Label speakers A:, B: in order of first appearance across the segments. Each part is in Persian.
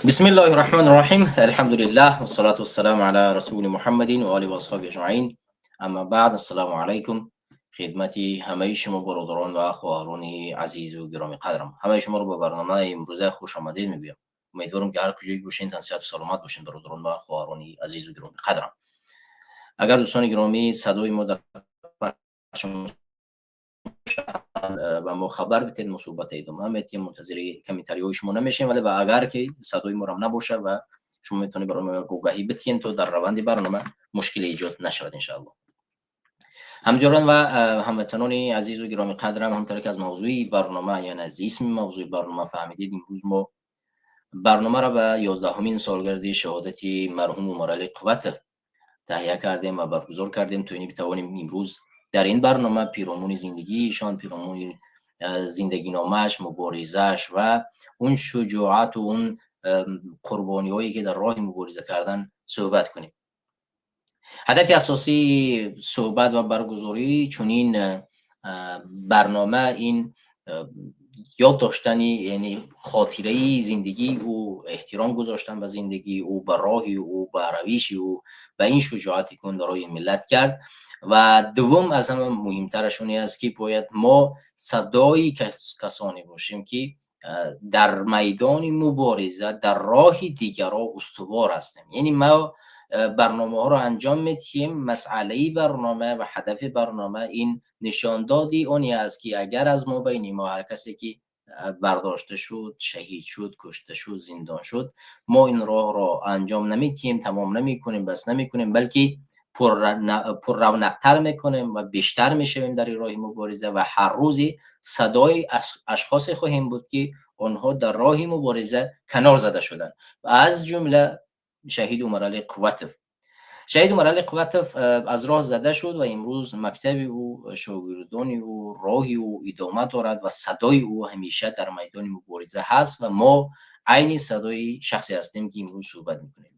A: بسم الله الرحمن الرحیم. الحمد لله والصلاة والسلام علی رسول محمد و آله و اصحابه اجمعین. اما بعد، السلام علیکم خدمت همه شما برادران و خواهران عزیز و گرامی قدرم. همه شما رو به برنامه امروزه خوش آمدید میگویم. امیدوارم که هر کجایی باشین تن صحت و سلامت باشین برادران و خواهران عزیز و گرامی قدرم. اگر دوستان گرامی صدای ما در و ما خبر بدید، ما صحبت ادامه میتیم، منتظر کامنتاری شما نمیشیم، ولی و اگر که صدای ما هم نباشه و شما میتونید برای ما گوگهی بتین تا در روند برنامه مشکل ایجاد نشود ان شاء الله. همدیران و هموطنان عزیز و گرامی قدرم، همونطور که از موضوع برنامه یعنی از اسم موضوع برنامه فهمیدید، امروز ما برنامه را به 11مین سالگرد شهادت مرحوم عمر علی قوتف تهیه کردیم و برگزار کردیم تا اینی بتوانیم امروز در این برنامه پیرامون زندگی ایشان، پیرامون زندگی نامش، مبارزش و اون شجاعت و اون قربانی هایی که در راه مبارزه کردن صحبت کنیم. هدف اساسی صحبت و برگزاری چنین برنامه این یاد داشتن، یعنی خاطره زندگی او، احترام گذاشتن به زندگی او، به راهی او، به رویش او و این شجاعتی که برای ملت کرد. و دوم از همه مهمترشون است که باید ما صدای کسانی باشیم که در میدان مبارزه در راه دیگران استوار هستیم. یعنی ما برنامه ها رو انجام میدیم، مسئله برنامه و هدف برنامه این نشاندادی اونی است که اگر از ما بین ما هر کسی که برداشته شد، شهید شد، کشته شد، زندان شد، ما این راه را انجام نمیدیم، تمام نمیکنیم، بس نمیکنیم، بلکه پر رونق‌تر میکنیم و بیشتر میشویم در راه مبارزه و هر روزی صدای اشخاص خواهیم بود که آنها در راه مبارزه کنار زده شدن و از جمله شهید عمر علی قوتف. شهید عمر علی قوتف از راه زده شد و امروز مکتب او، شاگردان او، راهی او ادامه دارد و صدای او همیشه در میدان مبارزه هست و ما عین صدای شخصی هستیم که امروز صحبت میکنیم.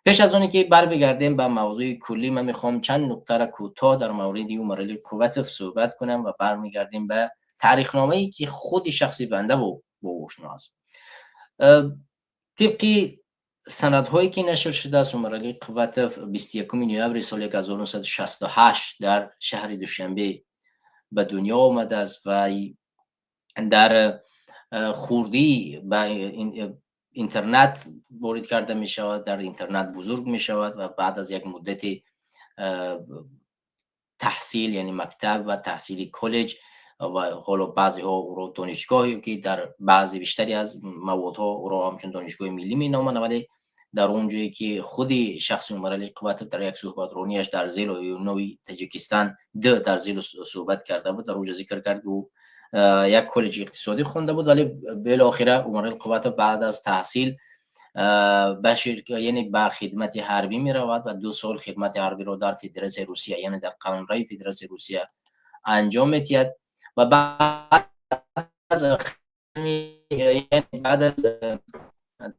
A: پیش از اونی که بگردیم به موضوع کلی، من میخوام چند نکته را کوتاه در مورد عمر علی قوتف صحبت کنم و برمیگردیم به تاریخنامه‌ای که خود شخصی بنده با آشنا است. طبق سندهایی که نشر شده است، عمر علی قوتف 21 نوامبر سال 1968 در شهر دوشنبه به دنیا آمده است و در خوردی به اینترنت وارد کرده می شود، در اینترنت بزرگ می شود و بعد از یک مدت تحصیل، یعنی مکتب و تحصیل کالج و حالا بعضی ها او را دانشگاهی که در بعضی بیشتری از موادها او را همچون دانشگاه ملی می نامند، ولی در اونجایی که خودی شخص عمر علی قوتف در یک صحبترانیش در ضلع نوی تاجیکستان در ضلع صحبت کرده بود، در اونجا ذکر کرد او یک کالج اقتصادی خونده بود، ولی بالاخره عمر علی قوتف بعد از تحصیل یعنی به خدمت حربی می رود و 2 سال خدمت حربی را در فدراسیون روسیه، یعنی در قلمرو فدراسیون روسیه انجام می‌دهد و بعد از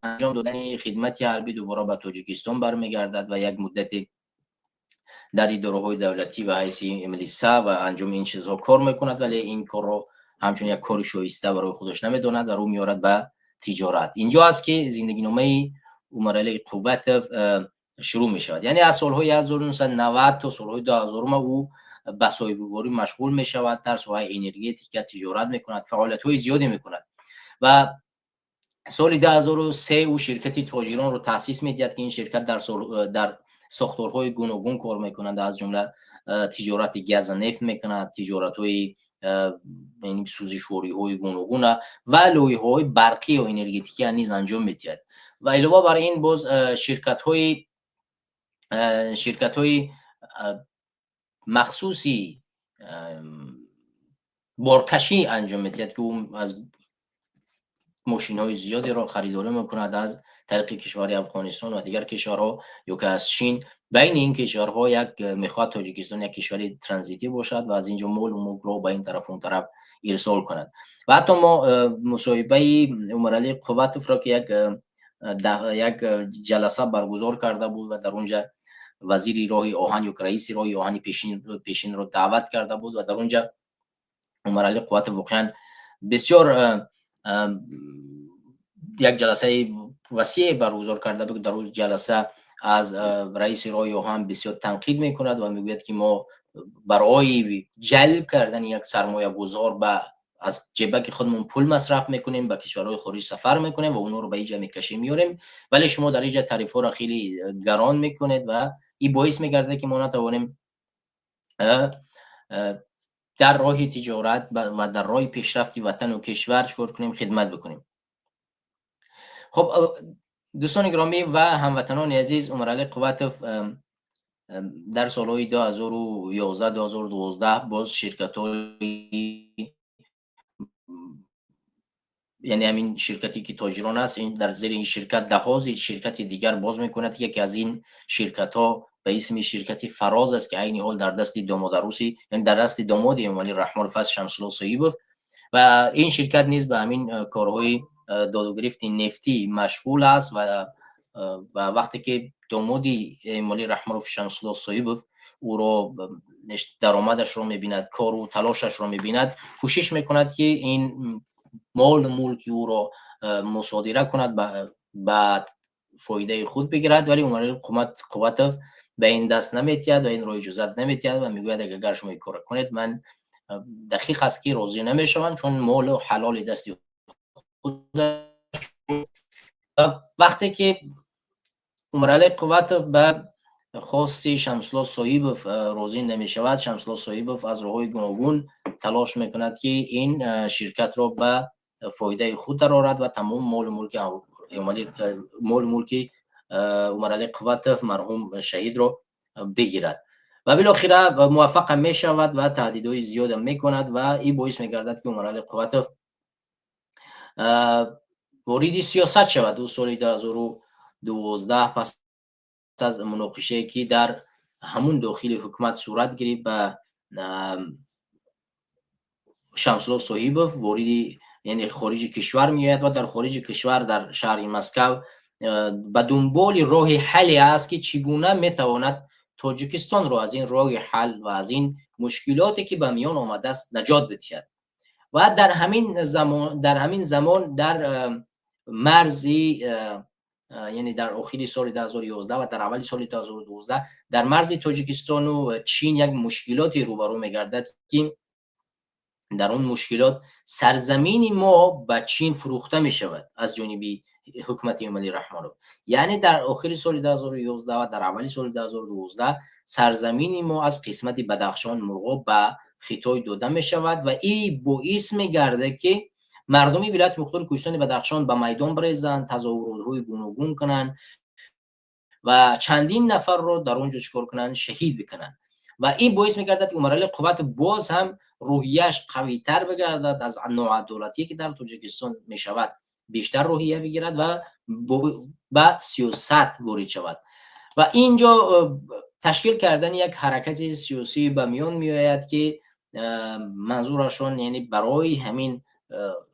A: انجام دادن خدمت حربی دوباره به تاجیکستان برمیگردد و یک مدت در اداره‌های دولتی و حیث ملیسا و انجام این چیزها کار میکند، ولی این کار رو همچون یک کار شایسته برای خودش نمیداند و رو میارد به تجارت. اینجا است که زندگی نامه عمر علی قوتف شروع می شود. یعنی از سالهای 1990 تا سالهای 2000 او به صاحب‌کاری مشغول می شود، در ساحه انرژتیک تجارت می کند، فعالیت‌های زیادی می کند و سال 2003 او شرکتی تاجران رو تأسیس می دهد که این شرکت در ساختارهای گوناگون کار میکنند، از جمله تجارت گاز نفت میکند، تجارت‌های یعنی سوزشواری گوناگون و لوحه‌های برقی و انرژتیکی نیز انجام میدهد و علاوه بر این باز شرکت‌های مخصوصی بارکشی انجام میدهد که اون از ماشین‌های زیادی را خریداری میکند از طریق کشور افغانستان و دیگر کشورها، یا که از چین. بین این کشورها یک میخواد تاجیکستان یک کشور ترانزیتی باشد و از اینجا مال و ملک را به این طرف اون طرف ارسال کند. و حتی ما مصاحبه عمر علی قوتف را که یک جلسه برگزار کرده بود و در اونجا وزیر راه آهن یا رئیس راه آهن پیشین را دعوت کرده بود و در اونجا عمر علی قوتف واقعا بسیار یک جلسه وسیع برگزار کرده بود. در روز جلسه از رئیس رایو هم بسیار تنقید میکند و میگوید که ما برای جلب کردن یک سرمایه گذار به از جیبک خودمون پول مصرف میکنیم، به کشورهای خارج سفر میکنیم و اونها رو به اینجا میکشیم میاریم، ولی شما در اینجا تعریف ها را خیلی گران میکنید و این باعث میگرده که ما نتوانیم در راه تجارت و در راه پیشرفت وطن و کشور چکار کنیم، خدمت بکنیم. خب دوستان گرامی و هموطنان عزیز، عمر علی قوتوف در سالهای 2011 2012 باز شرکت‌های یعنی همین شرکتی که تاجران است، این در زیر این شرکت ده شرکت دیگر باز میکند. یکی از این شرکت ها به اسم شرکت فراز است که عین حال در دست داماد عروسی، یعنی در دست داماد امامعلی رحمه الله شمس الله صیبوف، و این شرکت نیز به همین کارهای داد و گرفت نفتی مشغول است و وقتی که دامادی امامعلی رحمه الله شمس الله صیبوف او را درآمدش رو میبیند، کار و تلاشش رو میبیند، کوشش میکند که این مال ملکی او را مصادره کند بعد فایده خود بگیرد، ولی عمر قوتوف به این دست نمیتید و این را اجازت نمیتید و میگوید اگر شما این کار کنید من دقیق است که راضی نمیشوم، چون مال و حلال دستی خود. وقتی که عمر قوتوف به خواست شمس الله صیبوف راضی نمیشود، شمس الله صیبوف از راههای گوناگون تلاش میکند که این شرکت را به فایده خود درآورد و تمام مال ملک عمر علی قوتوف مرحوم شهید را بگیرد و بالاخره موفق می شود و تهدیدهای زیاد میکند و این باعث میگردد که عمر علی قوتوف وارد سیاست شود. دو سال 2012 پس از مناقشه که در همون داخل حکومت صورت گرفت به شمس الله صیبوف وارد یعنی خارج کشور میآید و در خارج کشور در شهر مسکو به دنبال راه حلی است که چگونه میتواند تاجیکستان را از این راه حل و از این مشکلاتی که به میان آمده است نجات بدهد. و در همین زمان در مرزی یعنی در آخر سال 2011 و در اول سال 2012 در مرز تاجیکستان و چین یک مشکلاتی روبرو میگردد که در اون مشکلات سرزمین ما به چین فروخته می شود از جانب حکومت امامعلی رحمه الله. یعنی در آخر سال 2011 و در اول سال 2012 سرزمین ما از قسمت بدخشان مرغاب به خطای داده می شود و این باعث می گرده که مردمی ولایت مختار کوهستان بدخشان به میدان بریزند، تظاهرات‌های گوناگون کنند و چندین نفر رو در اونجا چکار کنند، شهید بکنند و این باعث می‌گردد که عمر علی قوتوف باز هم روحیه‌اش قوی‌تر بگردد، از نوعدالتی که در تاجیکستان می‌شود بیشتر روحیه بگیرد و به سیاست وارد شود و اینجا تشکیل کردن یک حرکت سیاسی به میان میآید که منظورشون یعنی برای همین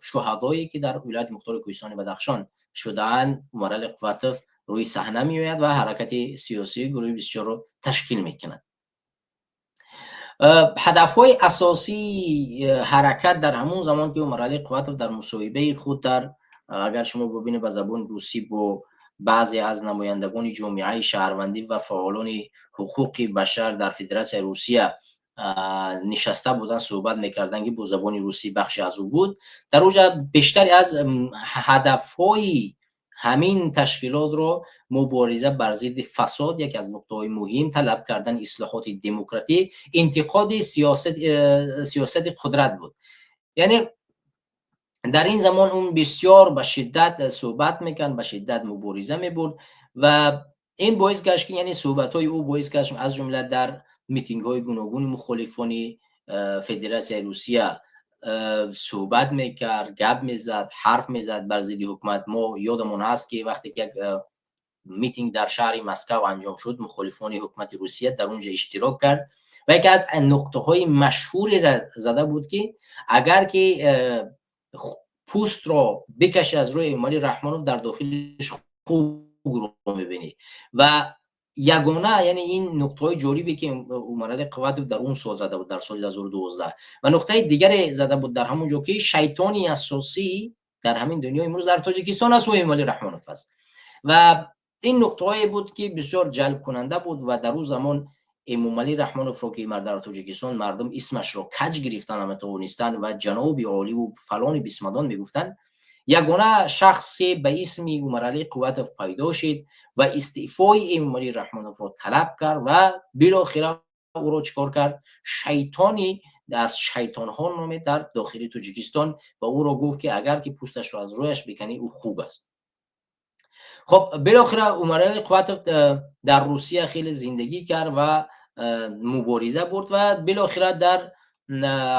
A: شهدایی که در ولایت مختار کوهستان بدخشان شده‌اند عمر علی قوتوف روی صحنه میآید و حرکت سیاسی گروه 24 رو تشکیل میکند. هدف‌های اساسی حرکت در همون زمان که عمر علی قوتوف در مصاحبه خود در اگر شما ببینید به زبان روسی با بعضی از نمایندگان جامعه شهروندی و فعالان حقوق بشر در فدراسیون روسیه نشسته بودن صحبت میکردن که با زبان روسی بخشی از او بود، در اونجا بیشتری از هدف‌های همین تشکیلات رو مبارزه بر ضد فساد، یکی از نقطه‌های مهم، طلب کردن اصلاحات دموکراتیک، انتقاد سیاست قدرت بود. یعنی در این زمان اون بسیار به شدت صحبت میکرد، به شدت مبارزه میبرد و این باعث گشت که یعنی صحبت‌های او باعث گشت از جمله در میتینگ‌های گوناگون مخالفان فدراسیون روسیه صحبت میکرد، گپ میزد، حرف میزد بر ضد حکومت. ما یادمون هست که وقتی یک میتینگ در شهر مسکو انجام شد، مخالفان حکومت روسیه در اونجا اشتراک کرد و یکی از نقطه‌های مشهوری را زده بود که اگر که پوست را بکشه از روی امامعلی رحمه الله در داخلش خوب رو میبینی و یگانه یعنی این نقطه‌های جالبی که عمر علی قوتوف در اون سال زده بود در سال 2012 و نقطه دیگر زده بود در همون جا که شیطانی اساسی در همین دنیا امروز در تاجیکستان است و امالی رحمانوف است. و این نقطه‌ای بود که بسیار جلب کننده بود و در اون زمان امامعلی رحمانوف رو که در تاجیکستان مردم اسمش رو کج گرفتن، همتوانستن و جناب عالی و فلان بیسمدان میگفتن. یگانه شخصی به اسم عمرعلی قواتوف پیدا شد و استعفای امامعلی رحمانوف رو طلب کرد و بالاخره او رو چکار کرد؟ شیطانی از شیطان ها نامید در داخل تاجیکستان و او رو گفت که اگر که پوستش رو از رویش بکنی او خوب است. خب بالاخره عمرعلی قواتوف در روسیه خیلی زندگی کرد و مبارزه برد و بالاخره در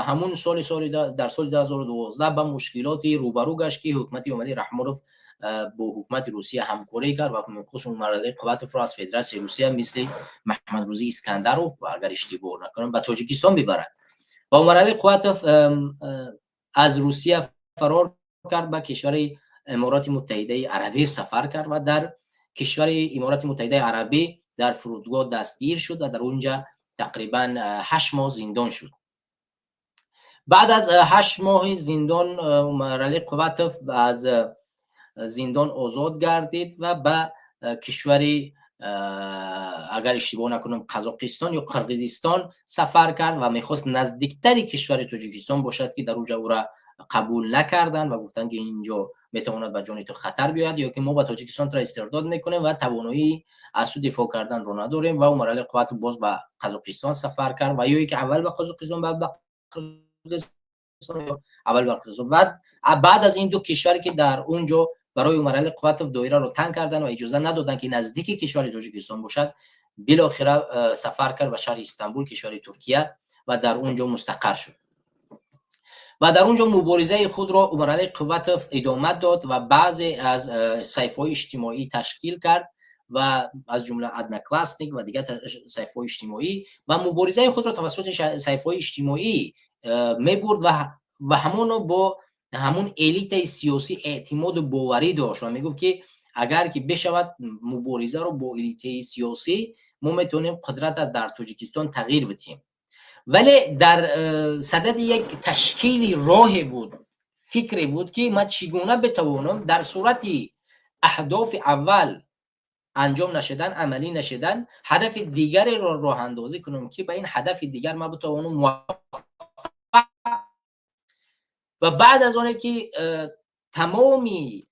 A: همون در سال 2012 با مشکلاتی روبرو گشت که حکومت امامعلی رحمانوف با حکومت روسیه همکاری کرد و خصوصا عمرعلی قواتوف را از فدراسیون روسیه مثل محمد روزی اسکندروف و اگر اشتباه نکنم به تاجیکستان ببرد. و عمرعلی قواتوف از روسیه فرار کرد، به کشور امارات متحده عربی سفر کرد و در کشور امارات متحده عربی در فرودگاه دستگیر شد و در اونجا تقریبا 8 ماه زندان شد. بعد از 8 ماه زندان عمرعلی قواتوف از زندان آزاد گردید و به کشوری اگر اشتباه نکنم قزاقستان یا قرقیزستان سفر کرد و میخواست نزدیکتری کشور تاجیکستان باشد که در اونجا او را قبول نکردن و گفتن که اینجا میتواند به جان تو خطر بیاید یا که ما به تاجیکستان را استرداد میکنیم و توانایی از تو دفاع کردن رو نداریم. و عمرعلی قواتوف باز به قزاقستان سفر کرد و یا که اول به قزاقستان بعد به اول به قزاقستان بعد از این دو کشوری که در اونجا برای عمرعلی قواتوف دایره رو تنگ کردن و اجازه ندادن که نزدیک کشور تاجیکستان باشد، بالاخره سفر کرد به شهر استانبول کشور ترکیه و در اونجا مستقر شد و در اونجا مبارزه خود را عمرعلی قواتوف ادامه داد و بعضی از صحیفه‌های اجتماعی تشکیل کرد و از جمله ادنا کلاسنیک و دیگر صحیفه‌های اجتماعی و مبارزه خود را توسط صحیفه‌های اجتماعی می‌برد و همون با همون الیت سیاسی اعتماد و باوری داشت و میگفت که اگر که بشود مبارزه رو با الیت سیاسی ما میتونیم قدرت در تاجیکستان تغییر بدیم. ولی در صدد یک تشکیل راه بود، فکری بود که ما چگونه بتوانم در صورت اهداف اول انجام نشدن، عملی نشدن، هدف دیگری را راه اندازی کنم که به این هدف دیگر ما بتوانم موفق. و بعد از آنه که تمامی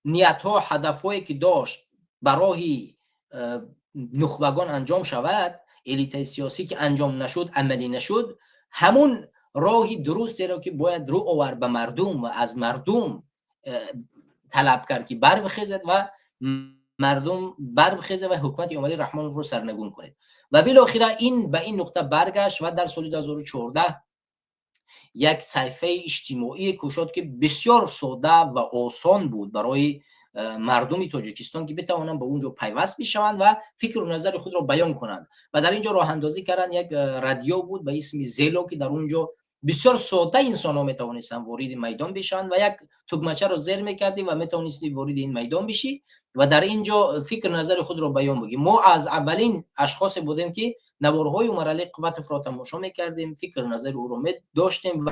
A: نیت ها هدف هایی که داشت برای نخبگان انجام شود، الیت سیاسی که انجام نشد، عملی نشد، همون راهی درستی را که باید رو آورد به مردم و از مردم طلب کرد که بر بخیزد و مردم بر بخیزد و حکومت امامعلی رحمانوف رو سرنگون کنید. و بالاخره این به این نقطه برگشت و در سال 2014 یک صحیفه اجتماعی کشاد که بسیار ساده و آسان بود برای مردم تاجیکستان که بتوانند به اونجا پیوست بشوند و فکر و نظر خود را بیان کنند. و در اینجا راه اندازی کردن یک رادیو بود به اسم زیلو که در اونجا بسیار ساده انسان ها میتوانستن وارد میدان بشن و یک تکمچه را زیر میکردی و میتوانستی وارد این میدان بشی و در اینجا فکر نظر خود را بیان بگی. ما از اولین اشخاص بودیم که نوارهای عمرعلی قواتوف را تماشا میکردیم، فکر نظر او را داشتیم و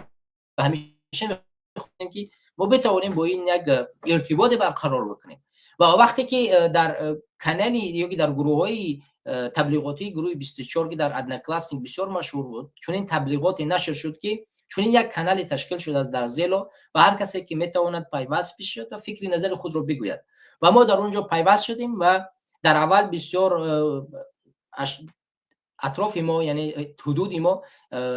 A: همیشه میخواستیم که ما بتوانیم با این یک ارتباط برقرار بکنیم. و وقتی که در کانالی یا در گروه‌های تبلیغاتی گروه 24 که در ادنا کلاسینگ بسیار مشهور بود، چون این تبلیغات نشر شد که چون این یک کانال تشکیل شده از در زیلو و هر کسی که میتواند پیوست بشه و فکر نظر خود رو بگوید و ما در اونجا پیوست شدیم و در اول بسیار اطراف ما یعنی حدود ما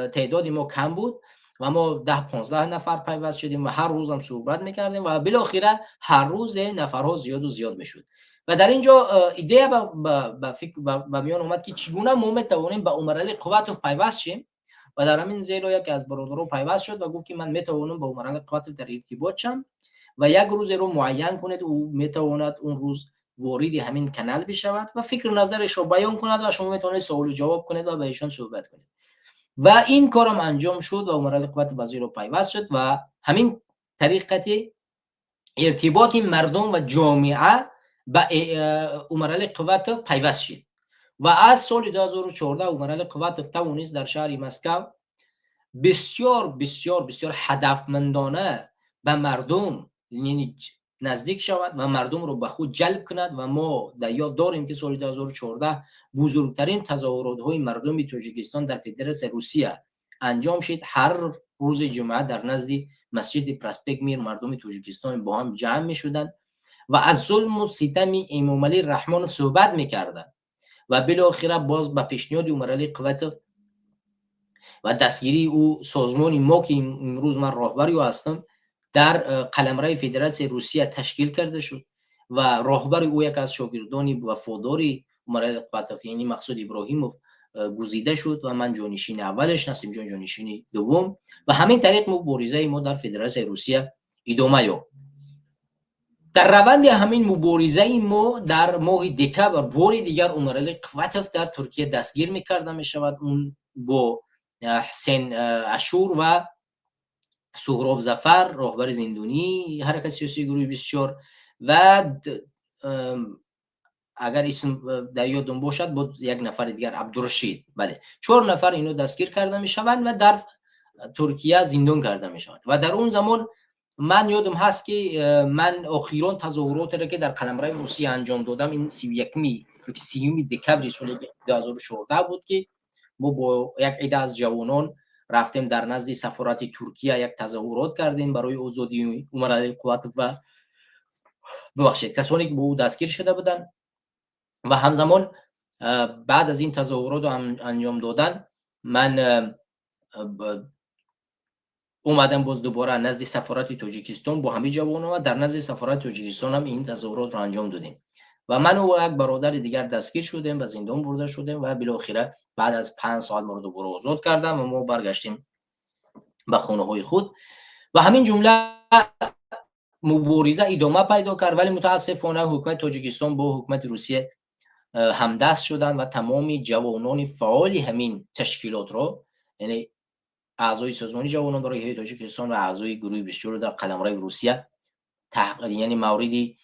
A: تعداد ما کم بود و ما 10-15 نفر پیوست شدیم و هر روز هم صحبت میکردیم و بالاخره هر روز نفرها زیاد و زیاد میشد و در اینجا ایده به میان اومد که چگونه ما میتوانیم به عمرعلی قواتوف پیوست شیم و در همین زیلو یکی از برادرها پیوست شد و گفت که من میتوانم با عمرعلی قواتوف در ارتباط شم و یک روز رو معین کنید او میتواند اون روز وارد همین کانال بشود و فکر نظرش رو بیان کند و شما میتونید سوال و جواب کنید و با ایشان صحبت کنید و این کارم انجام شد و عمرعلی قواتوف به زیلو پیوست شد و همین طریقت ارتباط مردم و جامعه به عمرعلی قواتوف پیوست شد و از سال 2014 عمرعلی قواتوف توانست در شهر مسکو بسیار بسیار بسیار هدفمندانه به مردم، یعنی نزدیک شود و مردم رو به خود جلب کند. و ما در یاد داریم که سال 2014 بزرگترین تظاهرات های مردم تاجیکستان در فدراسیون روسیه انجام شد. هر روز جمعه در نزد مسجد پرسپک میر مردم تاجیکستان با هم جمع می شدند و از ظلم و ستم امامعلی رحمانوف صحبت میکردند و بالاخره باز به پیشنهاد عمرعلی قواتوف و دستگیری او سازمانی ما که امروز من راهبری او هستم در قلمرو فدراسیون روسیه تشکیل کرده شد و راهبر او یک از شاگردان وفاداری عمرعلی قواتوف یعنی مقصود ابراهیموف گزیده شد و من جانشین اولش، نسیم جان جانشین دوم و همین طریق مبارزه ما در فدراسیون روسیه ادامه یافت. در روند همین مبارزه ما در ماه دکبر بار دیگر عمرعلی قواتوف در ترکیه دستگیر می‌کرده می‌شود. اون با حسین اشور و سهراب ظفر راهبر زندانی حرکت سیاسی گروه 24 و اگر اسم در یادم باشد بود یک نفر دیگر عبدالرشید، بله 4 نفر اینو دستگیر کرده میشوند و در ترکیه زندان کرده میشوند. و در اون زمان من یادم هست که من اخیران تظاهرات را که در قلمرو روسیه انجام دادم این 31 دکبر سال 2014 بود که ما با یک عده از جوانان رفتیم در نزد سفارت ترکیه یک تظاهرات کردیم برای آزادی عمرعلی قواتوف و ببخشید کسانی که با او دستگیر شده بودند. و همزمان بعد از این تظاهرات انجام دادن من اومدم باز دوباره نزد سفارت تاجیکستان با همه جوانان و در نزد سفارت تاجیکستان هم این تظاهرات رو انجام دادیم و من و یک برادر دیگر دستگیر شدیم و زندان برده شدیم و بالاخره بعد از 5 سال ما رو دوباره آزاد کردم و ما برگشتیم به خانه های خود و همین جمله مبارزه ادامه پیدا کرد. ولی متاسفانه حکومت تاجیکستان با حکومت روسیه همدست شدند و تمام جوانان فعال همین تشکیلات رو، یعنی اعضای سازمان جوانان برای تاجیکستان و اعضای گروه 24 در قلمرو روسیه یعنی موردی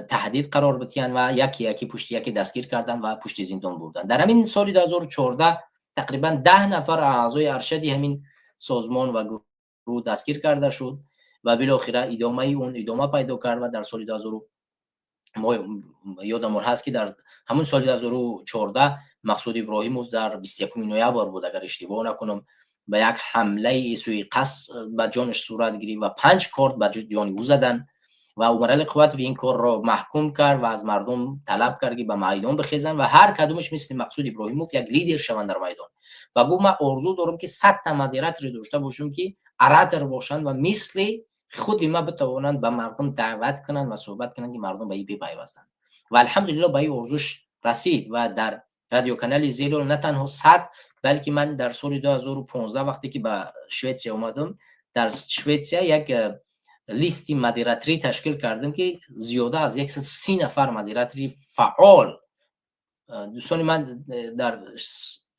A: تهدید قرار بدهند و یکی یکی پشت یکی دستگیر کردن و پشت زندان بردن. در همین سال 2014 تقریبا 10 نفر اعضای ارشد همین سازمان و گروه دستگیر کرده شد و بالاخره ادامه پیدا کرد و در سال 2000 ما یادم هست که در همون سال 2014 مقصود ابراهیموف در 21 نوامبر بود اگر اشتباه نکنم به یک حمله سوی قصد به جانش صورت گرفت و 5 کارت به جان او زدن و عمرعلی قواتوف این کار را محکوم کرد و از مردم طلب کرد که به میدان بخیزن و هر کدومش مثل مقصود ابراهیموف یک لیدر شوند در میدان و گفت من آرزو دارم که 100 تا مدیریت رو داشته باشم که ارادر باشند و مثل خود ما بتوانند به مردم دعوت کنند و صحبت کنند که مردم به این پیوستند و الحمدلله به این آرزوش رسید و در رادیو کانال زیرو نه تنها 100 بلکه من در سال 2015 وقتی که به سوئیسیا اومدم در سوئیسیا یک لیستی مدیراتری تشکیل کردم که زیاده از 130 نفر مدیراتری فعال. دوستان من در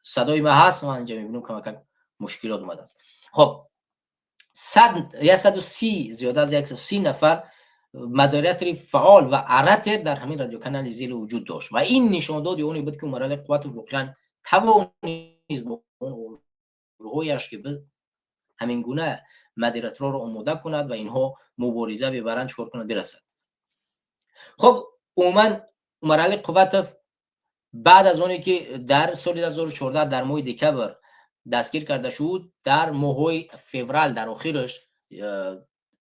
A: صدای ما هست و اینجا میبینم که مشکلات اومده است. خب 130 زیاده از 130 نفر مدیراتری فعال و اراتر در همین رادیو کانال زیل وجود داشت و این نشان داد اونی بود که عمرعلی قواتوف واقعا توانست با اون روحش که به همین گونه مدیراترها رو آماده کند و اینها مبارزه ببرند چکار کنند برسد. خب عموما عمرعلی قواتوف بعد از اونی که در سال 2014 در ماه دکبر دستگیر کرده شد در ماه فوریه در آخرش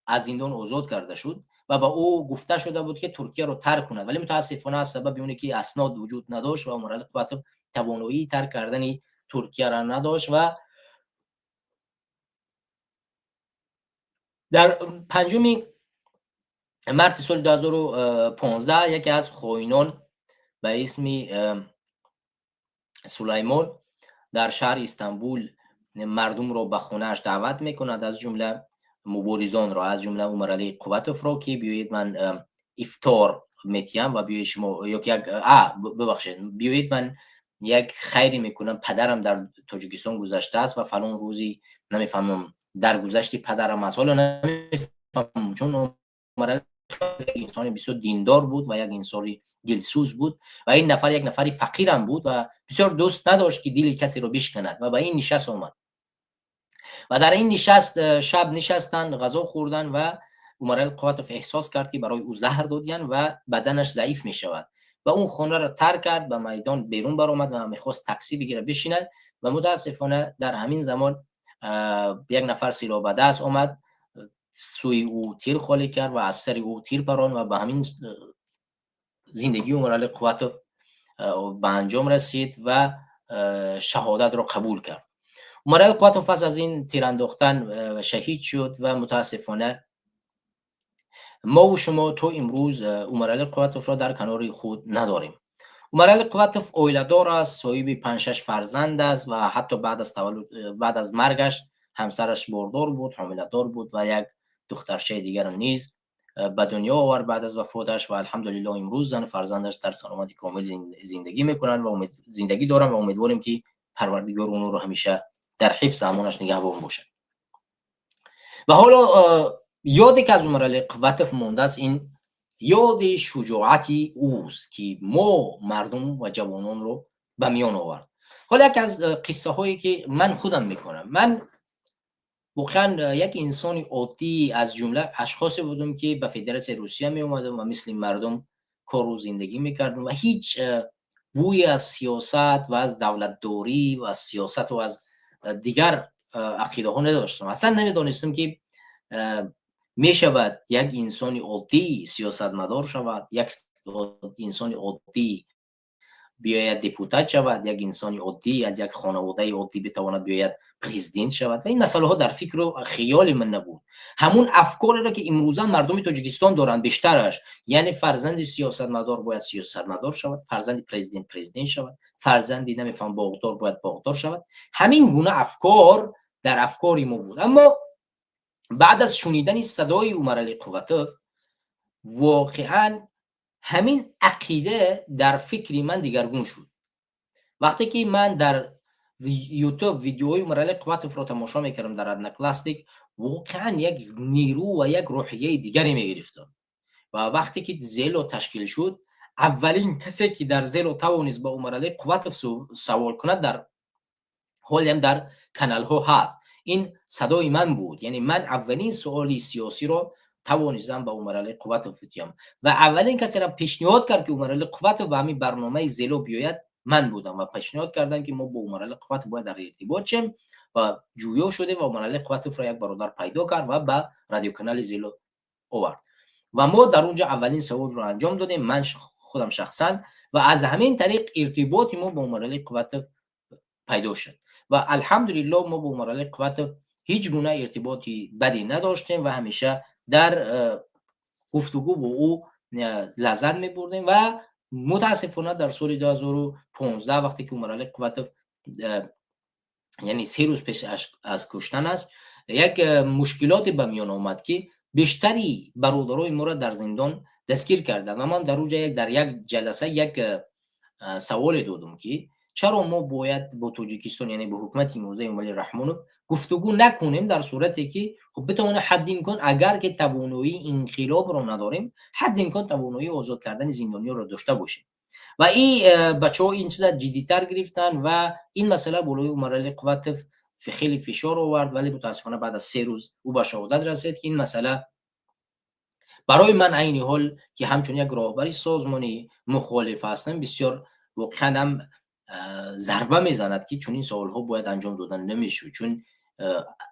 A: از زندان آزاد کرده شد و با او گفته شده بود که ترکیه رو ترک کند ولی متاسفانه از سبب اونی که اسناد وجود نداشت و عمرعلی قواتوف توانایی ترک کردن ترکیه را نداشت و در 5 مارس سال 2015 یکی از خائنان به اسم سلیمان در شهر استانبول مردم رو به خونه‌اش دعوت میکند، از جمله مبارزان را، از جمله عمرعلی قواتوف را که بیایید من افطار میتیم و بیایید شما بیایید من یک خیری میکنم، پدرم در تاجیکستان گذشته است و فلان روزی نمیفهمم در گذشت پدرم است، حالا نمیفهمم چون عمرعلی انسان بسیار دیندار بود و یک انسانی دلسوز بود و این نفر یک نفری فقیرم بود و بسیار دوست نداشت که دل کسی رو بشکند و به این نشست اومد و در این نشست شب نشستن، غذا خوردن و عمر قواتوف احساس کرد که برای او زهر دادین و بدنش ضعیف می شود و اون خانه را ترک کرد، به میدان بیرون برآمد و میخواست تاکسی بگیره بشیند و متاسفانه در همین زمان یک نفر سلاح به دست آمد، سوی او تیر خالی کرد و از سر او تیر پران و به همین زندگی عمر قواتوف به انجام رسید و شهادت را قبول کرد. عمر قواتوف از این تیر انداختن شهید شد و متاسفانه ما و شما تو امروز عمر قواتوف را در کنار خود نداریم. عمر قواتوف اویله‌دار است، صاحب 5-6 فرزند است و حتی بعد از مرگش همسرش باردار بود، حامله‌دار بود و یک دخترچه دیگر نیز به دنیا آورد بعد از وفاتش و الحمدلله امروز زن فرزندش در سلامتی کامل زندگی میکنن و زندگی دارن و امیدواریم که پروردگار اون رو همیشه در حفظ امانش نگهبان باشه. و حالا یادی که از عمر قواتوف مونده است این یاد شجاعتی اوست که ما مردم و جوانان رو به میان آورد. حالا یک از قصه هایی که من خودم میکنم، من واقعا یک انسان عادی از جمله اشخاصی بودم که به فدراسیون روسیه می اومدم و مثل مردم کار و زندگی میکردم و هیچ بوی از سیاست و از دولتداری و از سیاست و از دیگر عقیده ها نداشتم. اصلا نمیدانستم که می شود یک انسان عادی سیاستمدار شود، یک انسان عادی بیاید دپوتات شود، یک انسان عادی از یک خانواده عادی بتواند بیاید پرزیدنت شود و این مسئله ها در فکر و خیال من نبود. همون افکاری را که امروزا مردم تاجیکستان دارند بیشترش، یعنی فرزند سیاستمدار باید سیاستمدار شود، فرزند پرزیدنت شود، فرزندی نمیفهم باغدار باید باغدار شود، همین گونه افکار در افکار ما بود. اما بعد از شنیدن صدای عمر قواتوف واقعا همین عقیده در فکری من دیگرگون شد. وقتی که من در یوتیوب ویدیوهای عمر قواتوف رو تماشا میکردم در ادنا کلاسیک، واقعا یک نیرو و یک روحیه دیگری میگرفتم و وقتی که زیلو تشکیل شد، اولین کسی که در زیلو توانست با عمر قواتوف سوال کند در حالی هم در کانال ها هست، این صدای من بود. یعنی من اولین سوالی سیاسی رو توانستم به عمر قواتوف بتیم و اولین کسی را پیشنهاد کرد که عمر قواتوف به همین برنامه زیلو بیاید من بودم و پیشنهاد کردم که ما با عمر قواتوف باید در ارتباط شیم و جویا شده و عمر قواتوف را یک برادر پیدا کرد و به رادیو کانال زیلو آورد و ما در اونجا اولین سوال رو انجام دادیم، من خودم شخصا، و از همین طریق ارتباط ما با عمر قواتوف پیدا شد و الحمدلله ما با عمر قواتوف هیچ گونه ارتباطی بدی نداشتیم و همیشه در گفتگو با او لذت می‌بردیم و متاسفانه در سال 2015 وقتی که عمر قواتوف یعنی 3 روز پیش از کشتن است، یک مشکلاتی به میان آمد که بیشتری برادرای ما را در زندان دستگیر کردند و من در اونجا در یک جلسه یک سوال دادم که چرا ما باید با تاجیکستان یعنی با حکومت امروزه عمر رحمانوف گفتگو نکنیم در صورتی که خب بتونه حد امکان اگر که توانایی انقلاب رو نداریم حد امکان توانایی آزاد کردن زندانیان رو داشته باشیم و این بچه‌ها این چیزا جدی‌تر گرفتن و این مسئله بالای عمر قواتوف خیلی فشار آورد، ولی متاسفانه بعد از 3 روز او به شهادت رسید که این مسئله برای من عین حال که همچون یک راهبری سازمانی مخالف هستم بسیار واقعا هم ضربه میزند که چون این سوال‌ها باید انجام دادن نمیشه، چون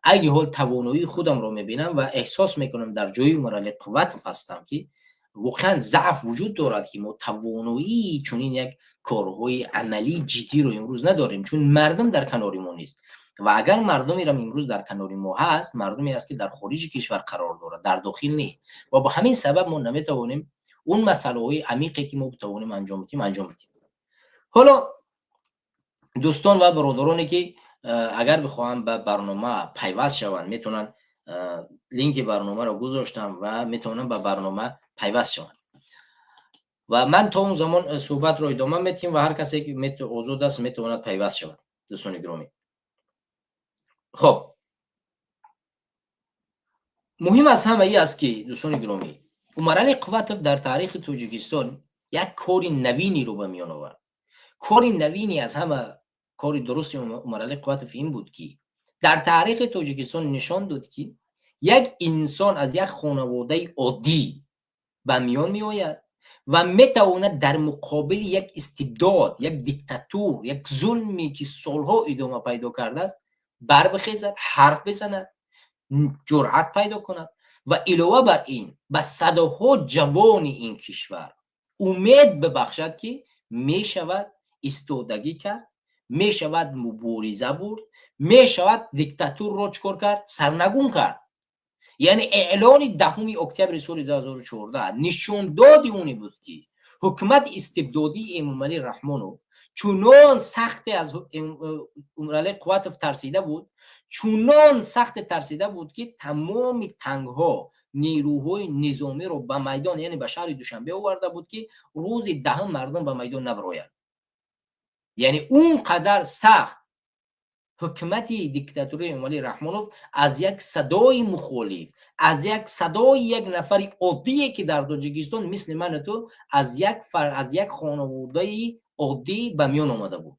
A: عین حال توانایی خودم رو میبینم و احساس میکنم در جای عمر قواتوف هستم که واقعا ضعف وجود دارد که ما توانایی چون این یک کارهای عملی جدی رو امروز نداریم، چون مردم در کنار ما نیست و اگر مردمی را امروز در کنار ما هست، مردمی است که در خارج کشور قرار دارد، در داخل نه، و با همین سبب ما نمیتوانیم اون مسائل عمیقی که ما بتوانیم انجام بدیم. حالا دوستان و برادرانی که اگر بخواهم به برنامه پیوست شوند میتونن لینک برنامه رو گذاشتم و میتونن به برنامه پیوست شوند و من تا اون زمان صحبت رو ادامه میدیم و هر کسی که آزاد است میتونه پیوست شود. دوستان گرامی، خب مهم از همه ای است که دوستان گرامی عمر قواتوف در تاریخ تاجیکستان یک کار نوینی رو به میان آورد. کار نوینی از همه کار درستی عمر قواتوف این بود که در تاریخ تاجیکستان نشان داد که یک انسان از یک خانواده عادی به میان می آید و میتواند در مقابل یک استبداد، یک دیکتاتور، یک ظلمی که سالها ادامه پیدا کرده است بر بخیزد، حرف بزند، جرأت پیدا کند و علاوه بر این به صداها جوان این کشور امید ببخشد که می شود ایستادگی کرد، می شود مبارزه برد، می شود دیکتاتور را چکار کرد، سرنگون کرد. یعنی اعلان 10 اکتبر سال 2014 نشان دادی اونی بود که حکومت استبدادی امامعلی رحمانوف چونان سخت از امامعلی قواتوف ترسیده بود، چونان سخت ترسیده بود که تمام تنگها نیروهای نظامی رو به میدان، یعنی به شهر دوشنبه آورده بود که روز 10 مردم به میدان نبرایند. یعنی اون قدر سخت حکومت دیکتاتوری امامعلی رحمانوف از یک صدای مخالف، از یک صدای یک نفر عادی که در تاجیکستان مثل من تو از یک خانواده عادی به میان آمده بود.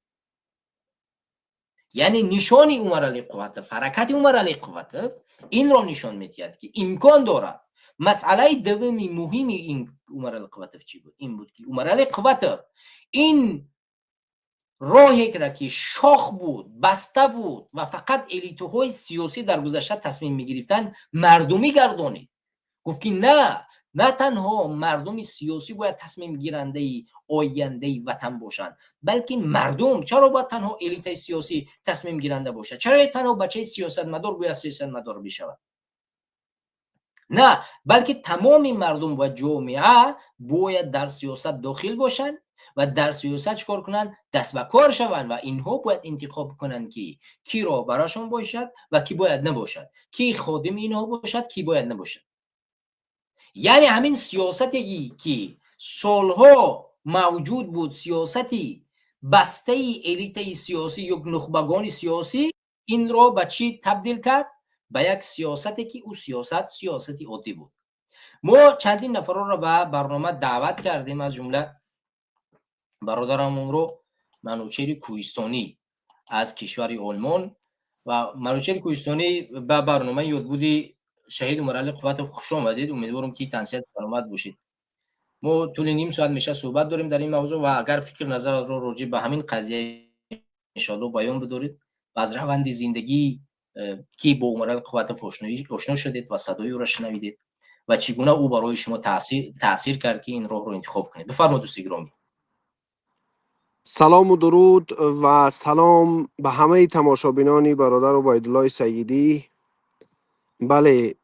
A: یعنی نشانی عمرعلی قواتوف، حرکت عمرعلی قواتوف این را نشان میدهد که امکان دارد. مسئله دومی مهم این عمرعلی قواتوف چی بود؟ این بود که عمرعلی قواتوف این راهی که شاخ بود، بسته بود و فقط الیت‌های سیاسی در گذشته تصمیم می‌گرفتن مردمی گردانید. گفت که نه تنها مردم سیاسی باید تصمیم گیرنده آینده وطن باشند، بلکه مردم. چرا باید تنها الیت سیاسی تصمیم گیرنده باشد؟ چرا تنها بچه سیاستمدار باید سیاستمدار بشود؟ نه، بلکه تمام مردم و جامعه باید در سیاست داخل باشند و در سیاست چکار کنند؟ دست به کار شوند و اینها باید انتخاب کنند که کی را براشون باشد و کی باید نباشد، کی خادم اینها باشد، کی باید نباشد. یعنی همین سیاستی که سالها موجود بود، سیاستی بسته الیت سیاسی یا نخبگان سیاسی، این را به چی تبدیل کرد؟ به یک سیاستی که او سیاستی عادی بود. ما چندین نفر را به برنامه دعوت کردیم، از جمله برادرم رو منوچهر کوهستانی از کشور آلمان و منوچهر کوهستانی به برنامه یادبودی شهید عمرعلی قواتوف خوش آمدید. امیدوارم که تنسیت سلامت باشید. ما طول نیم ساعت میشه صحبت داریم در این موضوع و اگر فکر نظر رو راجع به همین قضیه ان شاء الله بیان بدارید و از روند زندگی که با عمرعلی قواتوف آشنا شدید و صدای او را شنیدید و چگونه او برای شما تاثیر کرد که این راه رو انتخاب کنید. بفرمایید دوست گرامی.
B: سلام و درود و سلام به همه تماشابینان برادر عبیدالله سیدی. بله،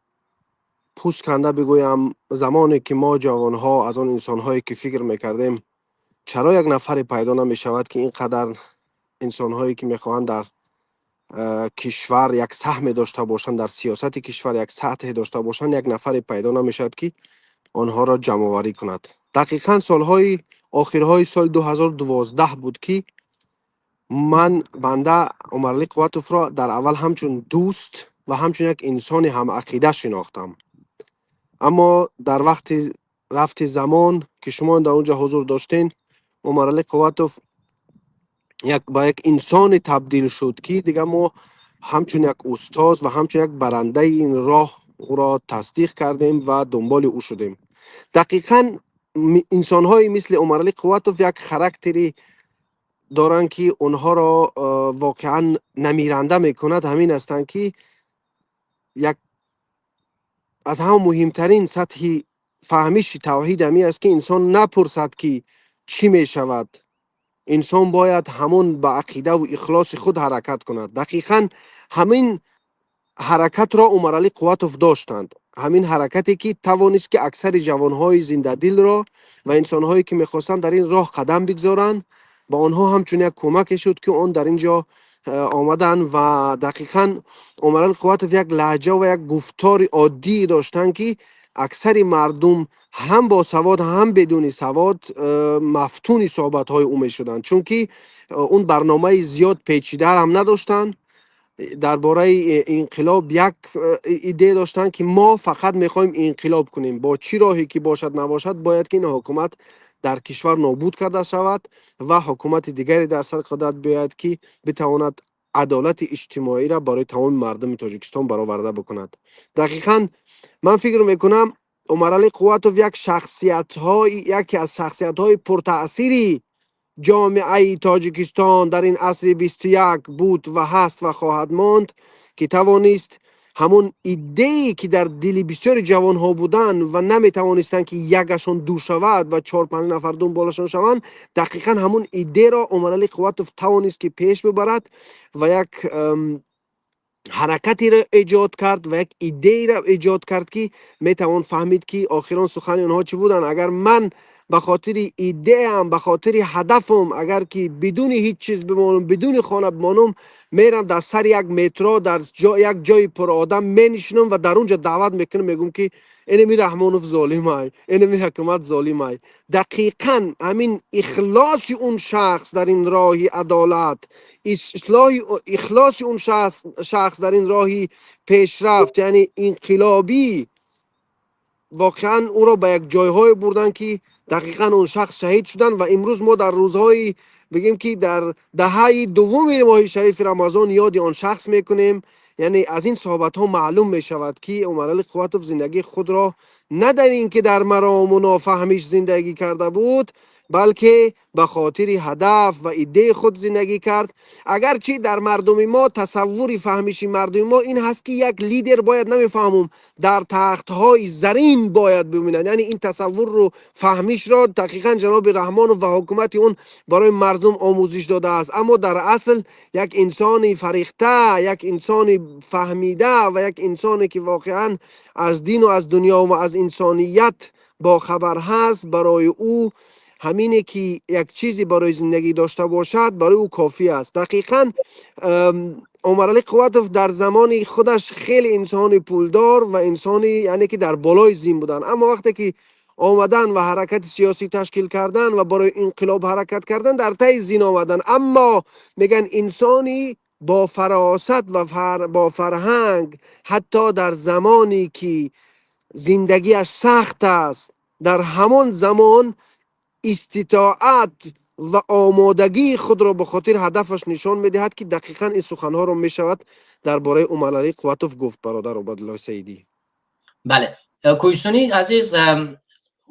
B: پوست کنده بگویم زمانی که ما جوانها از آن انسانهایی که فکر میکردیم چرا یک نفر پیدا نمی شود که اینقدر انسانهایی که میخواهند در کشور یک سهم داشته باشند، در سیاست کشور یک سطح داشته باشند، یک نفر پیدا نمی شود که آنها را جمع آوری کند. دقیقاً آخرهای سال 2012 بود که من بنده عمرعلی قواتوف را در اول همچون دوست و همچون یک انسان هم عقیده شناختم، اما در وقت رفت زمان که شما در اونجا حضور داشتین، عمرعلی قواتوف با یک انسان تبدیل شد که دیگه ما همچون یک استاد و همچون یک برنده این راه او را تصدیق کردیم و دنبال او شدیم. دقیقاً انسان‌های مثل عمرعلی قواتوف یک خاراکتری دارن که اونها را واقعا نمیرنده میکند. همین هستند که یک از هم مهمترین سطح فهمیش توحید همی است که انسان نپرسد که چی میشود، انسان باید همون با عقیده و اخلاص خود حرکت کند. دقیقا همین حرکت را عمرعلی قواتوف داشتند، همین حرکتی که توانست که اکثر جوانهای زنده دل را و انسانهایی که میخواستند در این راه قدم بگذارند با آنها همچون یک کمک شد که آن در اینجا آمدن. و دقیقا عمرعلی قواتوف یک لهجه و یک گفتار عادی داشتند که اکثر مردم هم با سواد هم بدون سواد مفتون صحبت های او می شدند، چون که اون برنامه زیاد پیچیده هم نداشتند. درباره انقلاب یک ایده داشتن که ما فقط میخوایم انقلاب کنیم، با چی راهی که باشد نباشد باید که این حکومت در کشور نابود کرده شود و حکومت دیگری در سر قدرت بیاید که بتواند عدالت اجتماعی را برای تمام مردم تاجیکستان برآورده بکند. دقیقاً من فکر میکنم عمرعلی قواتوف یکی از شخصیت های پرتأثیری جامعه تاجیکستان در این عصر 21 بود و هست و خواهد ماند، که توانست همون ایده‌ای که در دل بسیاری جوان ها بودن و نمی توانستند که یکشون دو شود و 4-5 نفر دنبالشون شوند، دقیقا همون ایده را عمرعلی قواتوف توانست که پیش ببرد و یک حرکتی را ایجاد کرد و یک ایده را ایجاد کرد که میتوان فهمید که آخران سخن اونها چی بودن. اگر من به خاطر ایده ام، به خاطر هدفم، اگر که بدون هیچ چیز بمانم، بدون خانه بمانم، میرم در سر یک مترو در یک جای پر آدم می نشینم و در اونجا دعوت میکنم، میگم که اینمی رحمانوف ظالم ای، اینمی حکومت ظالم ای. دقیقاً همین اخلاص اون شخص در این راه عدالت، اخلاص اون شخص در این راهی پیشرفت، یعنی انقلابی، واقعا او را به یک جایهای بردن که دقیقا اون شخص شهید شدن. و امروز ما در روزهای بگیم که در دهه دوم ماه شریف رمضان یاد آن شخص میکنیم. یعنی از این صحبت ها معلوم می شود که عمرعلی قواتوف زندگی خود را نه در این که در مرام و نافهمیش زندگی کرده بود، بلکه به خاطر هدف و ایده خود زندگی کرد. اگرچه در مردم ما تصوری فهمیش مردم ما این هست که یک لیدر باید، نمیفهمم، در تخت های زرین باید ببینند، یعنی این تصور رو فهمیش را دقیقا جناب رحمان و حکومت اون برای مردم آموزش داده است. اما در اصل یک انسان فریخته، یک انسان فهمیده و یک انسانی که واقعا از دین و از دنیا و از انسانیت با خبر هست، برای او همینه که یک چیزی برای زندگی داشته باشد برای او کافی است. دقیقاً عمرعلی قواتوف در زمان خودش خیلی انسان پولدار و انسانی، یعنی که در بالای زین بودن، اما وقتی که آمدن و حرکت سیاسی تشکیل کردن و برای انقلاب حرکت کردن، در ته زین آمدن. اما میگن انسانی با فراست و با فرهنگ، حتی در زمانی که زندگیش سخت است، در همان زمان استطاعت و آمادگی خود را به خاطر هدفش نشان میدهد، که دقیقا این سخنها را میشود درباره عمرعلی قواتوف گفت. برادر عبدالله سیدی.
A: بله، کوهستانی عزیز،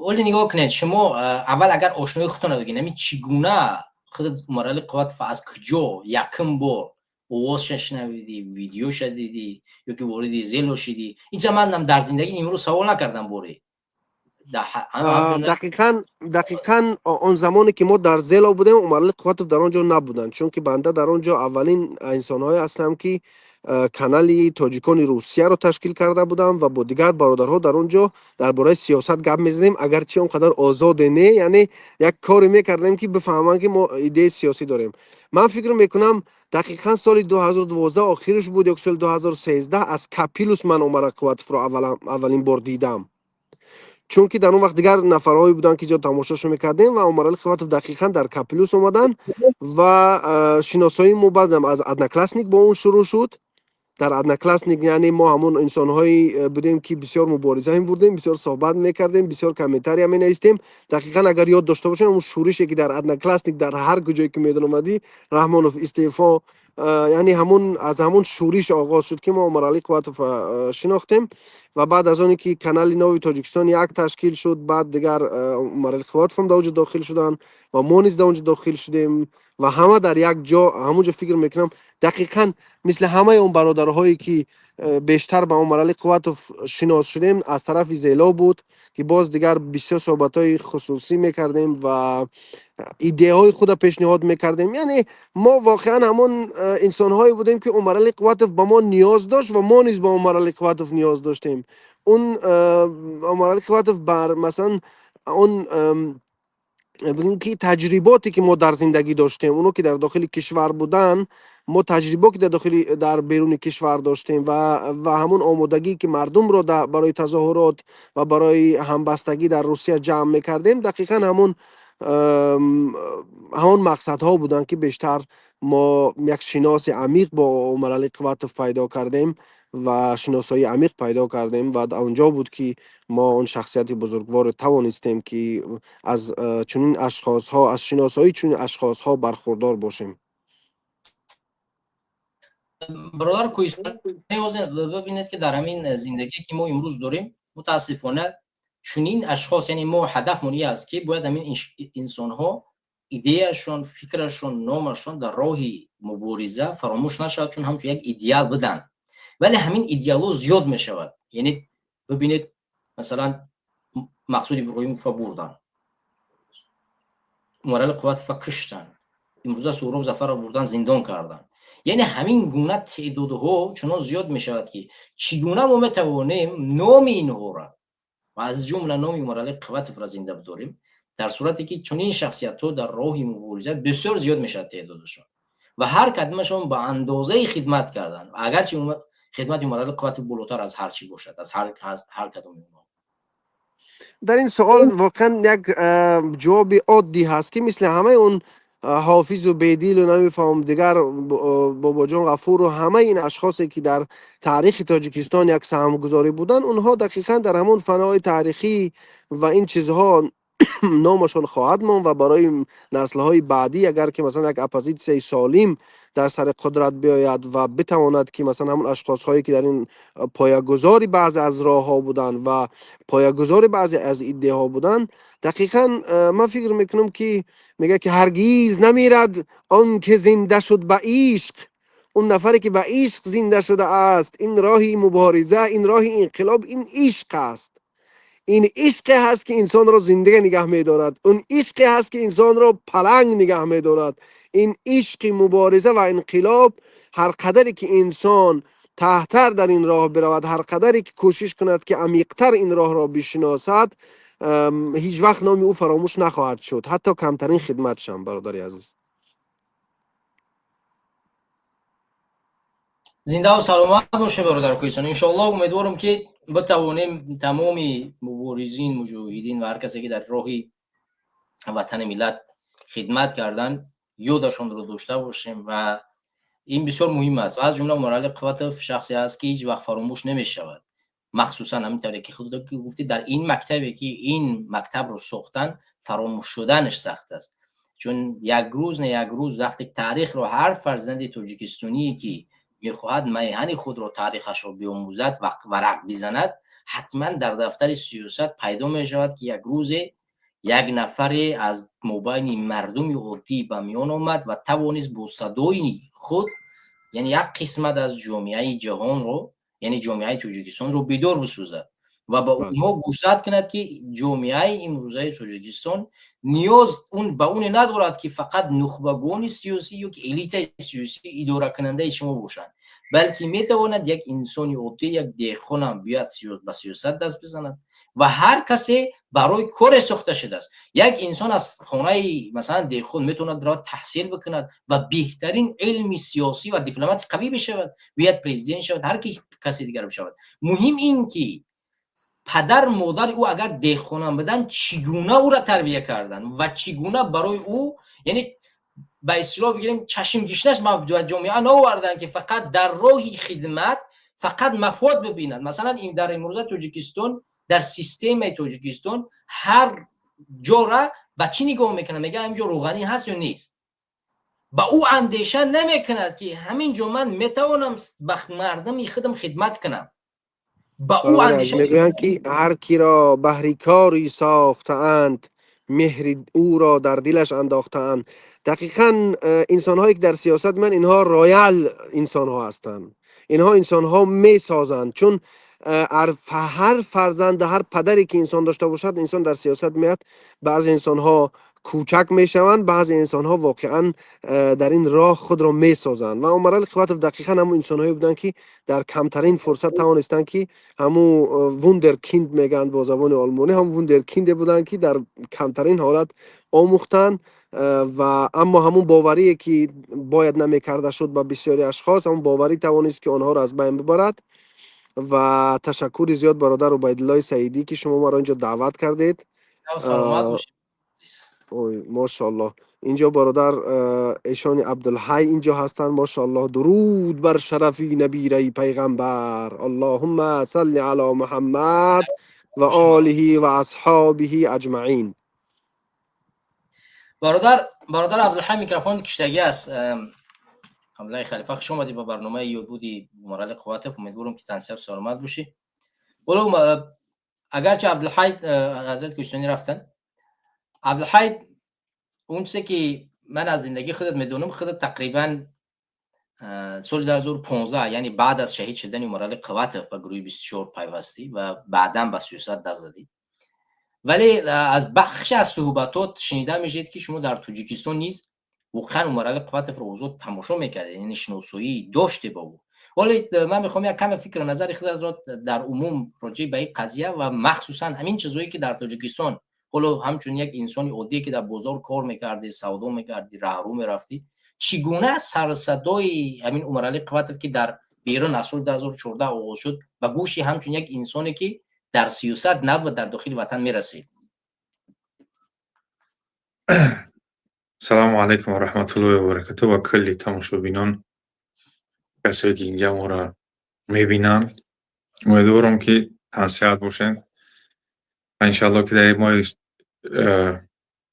A: ولی نگاه کنید شما، اول اگر آشنایی خودتون رو بگین، چگونه خود عمرعلی قواتوف از کجا یکم بار آوازش شنیدی، ویدیوش دیدی، یا که وارد زیل شدی؟ این زمان هم در زندگی امروز سوال نکردم بوری.
B: دقیقاً آن زمانی که ما در زیلا بودیم عمرعلی قواتوف در آنجا نبودند، چون که بنده در آنجا اولین انسان‌های هستم که کانال تاجیکان روسیه رو تشکیل کرده بودم و با دیگر برادرها در اونجا درباره سیاست گپ می‌زدیم، اگرچه اونقدر آزاد نه، یعنی یک کاری میکردیم که بفهمن که ما ایده سیاسی داریم. من فکر میکنم دقیقاً سال 2012 آخرش بود یا سال 2013 از کاپیلوس من عمرعلی قواتوف رو اولین بار دیدم، چون که در اون وقت دیگر نفرهایی بودن که جا تماشاشو میکردیم و عمرعلی قواتوف دقیقاً در کاپیلوس اومدن و شناسایی ما بعدم از ادنا کلاسنیک با اون شروع شد. در ادنا کلاسنیک یعنی ما همون انسانهایی بودیم که بسیار مبارزه هم بردیم، بسیار صحبت میکردیم، بسیار کامنتاری هم نوشتیم. دقیقاً اگر یاد داشته باشین اون شورشی که در ادنا کلاسنیک در هر کجایی که میدون اومدی رحمانوف استعفا، یعنی از همون شورش آغاز شد که ما عمرعلی قواتوف شناختیم. و بعد از اونی که کانال نوی تاجیکستان یک تشکیل شد، بعد دیگر عمرعلی قواتوف هم در اونجا داخل شدن و ما نیز در اونجا داخل شدیم و همه در یک جا همونجا فکر میکنم دقیقاً مثل همه اون برادرهایی که بیشتر به عمرعلی قواتوف شناس شدیم از طرف زیلا بود، که باز دیگر بسیار صحبت‌های خصوصی میکردیم و ایده های خود پیشنهاد میکردیم. یعنی ما واقعا همون انسان‌هایی بودیم که عمرعلی قواتوف به ما نیاز داشت و ما نیز به عمرعلی قواتوف نیاز داشتیم. اون عمرعلی قواتوف بر مثلا اون بگیم که تجرباتی که ما در زندگی داشتیم، اونو که در داخل کشور بودن، ما تجربه که در بیرون کشور داشتیم و همون آمادگی که مردم رو برای تظاهرات و برای همبستگی در روسیه جمع میکردیم، دقیقا همون مقصد ها بودن که بیشتر ما یک شناس عمیق با عمرعلی قواتوف پیدا کردیم و شناسایی عمیق پیدا کردیم و اونجا بود که ما اون شخصیت بزرگوار توانستیم که از چنین اشخاص ها، از شناسایی چنین اشخاص ها برخوردار باشیم.
A: برادر کوهستانی ببینید که در همین زندگی که ما امروز داریم متاسفانه چنین اشخاص، یعنی ما هدفمون این است که باید همین انسان ها ایدهشون، فکرشون، نامشون در راه مبارزه فراموش نشود، چون همچون یک ایدئال بدن، ولی همین ایدئالو زیاد می شود. یعنی ببینید مثلا مقصود ابراهیم فا بردن، مورال قوت فا کشتن، امروزه سهراب ظفر را بردن زندان کردن. یعنی همین گونه تعدادها چنان زیاد می شود که چگونه ما میتوانیم نام اینها را و از جمله نام مورال قوت را زنده بداریم، در صورتی که چنین شخصیت ها در راه مبارزه بسیار زیاد می شود تعدادشان و هر کدامشان با اندازه خدمت کردن، اگرچه خدمت مورال قوت بالاتر از هر چی باشد، از هر کدام اونها.
B: در این سوال واقعا یک جواب عادی هست که مثل همه اون حافظ و بیدیل و نمیفهم دیگر بابا جان غفور و همه این اشخاصی که در تاریخ تاجیکستان یک سهمگذاری بودن، اونها دقیقا در همون فنای تاریخی و این چیزها نامشان خواهد ماند و برای نسل‌های بعدی اگر که مثلا یک اپوزیسیون سالم در سر قدرت بیاید و بتواند که مثلا همون اشخاص هایی که در این پایه‌گذاری بعضی از راه ها بودن و پایه‌گذاری بعضی از ایده ها بودن، دقیقا من فکر میکنم که میگه که هرگیز نمیرد آن که زنده شد به عشق. اون نفری که به عشق زنده شده است، این راهی مبارزه، این راهی انقلاب، این عشق است. این عشق هست که انسان را زنده نگه می‌دارد. اون عشق هست که انسان را پلنگ نگه می‌دارد. این عشق مبارزه و انقلاب، هر قدری که انسان تحتر در این راه برود، هر قدری که کوشش کند که عمیق‌تر این راه را بشناسد، هیچ وقت نام او فراموش نخواهد شد، حتی کمترین خدمتش هم. برادری عزیز،
A: زنده و سلامت باشه برادر کوهستان. انشالله امیدوارم که بتوانیم تمام مبارزین، مجاهدین و هر کسی که در راه وطن ملت خدمت کردن یادشون رو داشته باشیم و این بسیار مهم است و از جمله مورال قوت شخصی است که هیچ وقت فراموش نمی‌شود. مخصوصا همینطوری که خودت گفتی در این مکتبی که این مکتب رو ساختن، فراموش شدنش سخت است، چون یک روز نه یک روز وقتی تاریخ رو هر فرزند تاجیکستانی که میخواهد میهن خود رو تاریخش رو بیاموزد و ورق بزند، حتما در دفتر سیاست پیدا می شود که یک روز یک نفری از مبین مردم عادی به میان آمد و توانست با صدای خود، یعنی یک قسمت از جامعه جهان رو، یعنی جامعه تاجیکستان رو بیدار بسازد و با اونها گوشزد کند که جامعه امروزه تاجیکستان نیاز به اون ندارد که فقط نخبگان سیاسی یا که الیت سیاسی اداره کننده شما باشند، بلکه میتواند یک انسان عادی، یک دهقان هم بیاد به سیاست دست بزند و هر کسی برای کار ساخته شده است. یک انسان از خانه مثلا دهقان میتواند را تحصیل بکند و بهترین علم سیاسی و دیپلمات قوی بشود، بیاد پرزیدنت شود، هر کسی دیگر بشود. مهم این که پدر مادر او اگر دهقان بدن چگونه او را تربیت کردن و چگونه برای او، یعنی به اصطلاح بگیریم چشم گشنش به جامعه نآوردن که فقط در راه خدمت فقط مفاد ببیند. مثلا در امروزه تاجیکستان، در سیستم تاجیکستان هر جا را به چی نگاه میکنه؟ میگه اینجا روغنی هست یا نیست. با او اندیشه نمیکند که همین جا من میتوانم به مردم خودم خدمت کنم. با او اندیشه
B: میگویند که هر کی را بهر کاری ساختند، مهر او را در دلش انداختند. دقیقا انسان هایی که در سیاست من، اینها رایل انسان ها هستند. اینها انسان ها می سازند، چون هر فرزند، هر پدری که انسان داشته باشد، انسان در سیاست میاد. بعض انسان ها کوچک میشوند، بعضی انسان ها واقعا در این راه خود را می سازند و عمر الخواتف دقیقا همون انسان هایی بودن که در کمترین فرصت توانستن که همو ووندرکیند میگن با زبان آلمانی، هم ووندرکیند بودن که در کمترین حالت آموختن و اما همون باوری که باید نمیکرده شد با بسیاری اشخاص، همون باوری توانست که آنها را از بین ببرد. و تشکر زیاد برادر عبیدالله سعیدی که شما ما را اینجا دعوت کردید.
A: سلامت باشید.
B: ماشاءالله. اینجا برادر ایشان عبدالحی اینجا هستن. ماشاءالله. درود بر شرفی نبی پیغمبر. اللهم صل علی محمد و آله و اصحابه اجمعین.
A: برادر عبدالحی میکروفون کشتگی است. حمله خلیفه خوش اومدی به برنامه یودبودی مرال قواتف. امیدوارم که تنصیف سلامت باشی. ولو اگرچه عبدالحید حضرت کشتانی رفتن، عبدالحید اون چیزی که من از زندگی خودت میدونم، خودت تقریبا سال 2015 یعنی بعد از شهید شدن مرال قواتف به گروه 24 پیوستی و بعدا به سیاست دست زدی. ولی از بخش از صحبتات شنیده میشید که شما در تاجیکستان نیز واقعا مرال قواتف رو حضور تماشا میکردید، یعنی شناسایی داشته با او. ولی من میخوام یک کم فکر نظر خودت را در عموم راجع به این قضیه و مخصوصا همین چیزایی که در تاجیکستان، حالا همچون یک انسان عادی که در بازار کار میکردی، سودا میکردی، راهرو میرفتی، چگونه سر صدای همین مرال قواتف که در بیرون از سال 2014 آغاز شد و گوشی همچون یک انسانی که در سیاست نبود در داخل وطن میرسید؟
C: سلام علیکم و رحمت الله و برکاته و کلی تماشابینان، کسایی که اینجا ما را میبینن. امیدوارم که تنصیحات باشین. انشالله که در ماه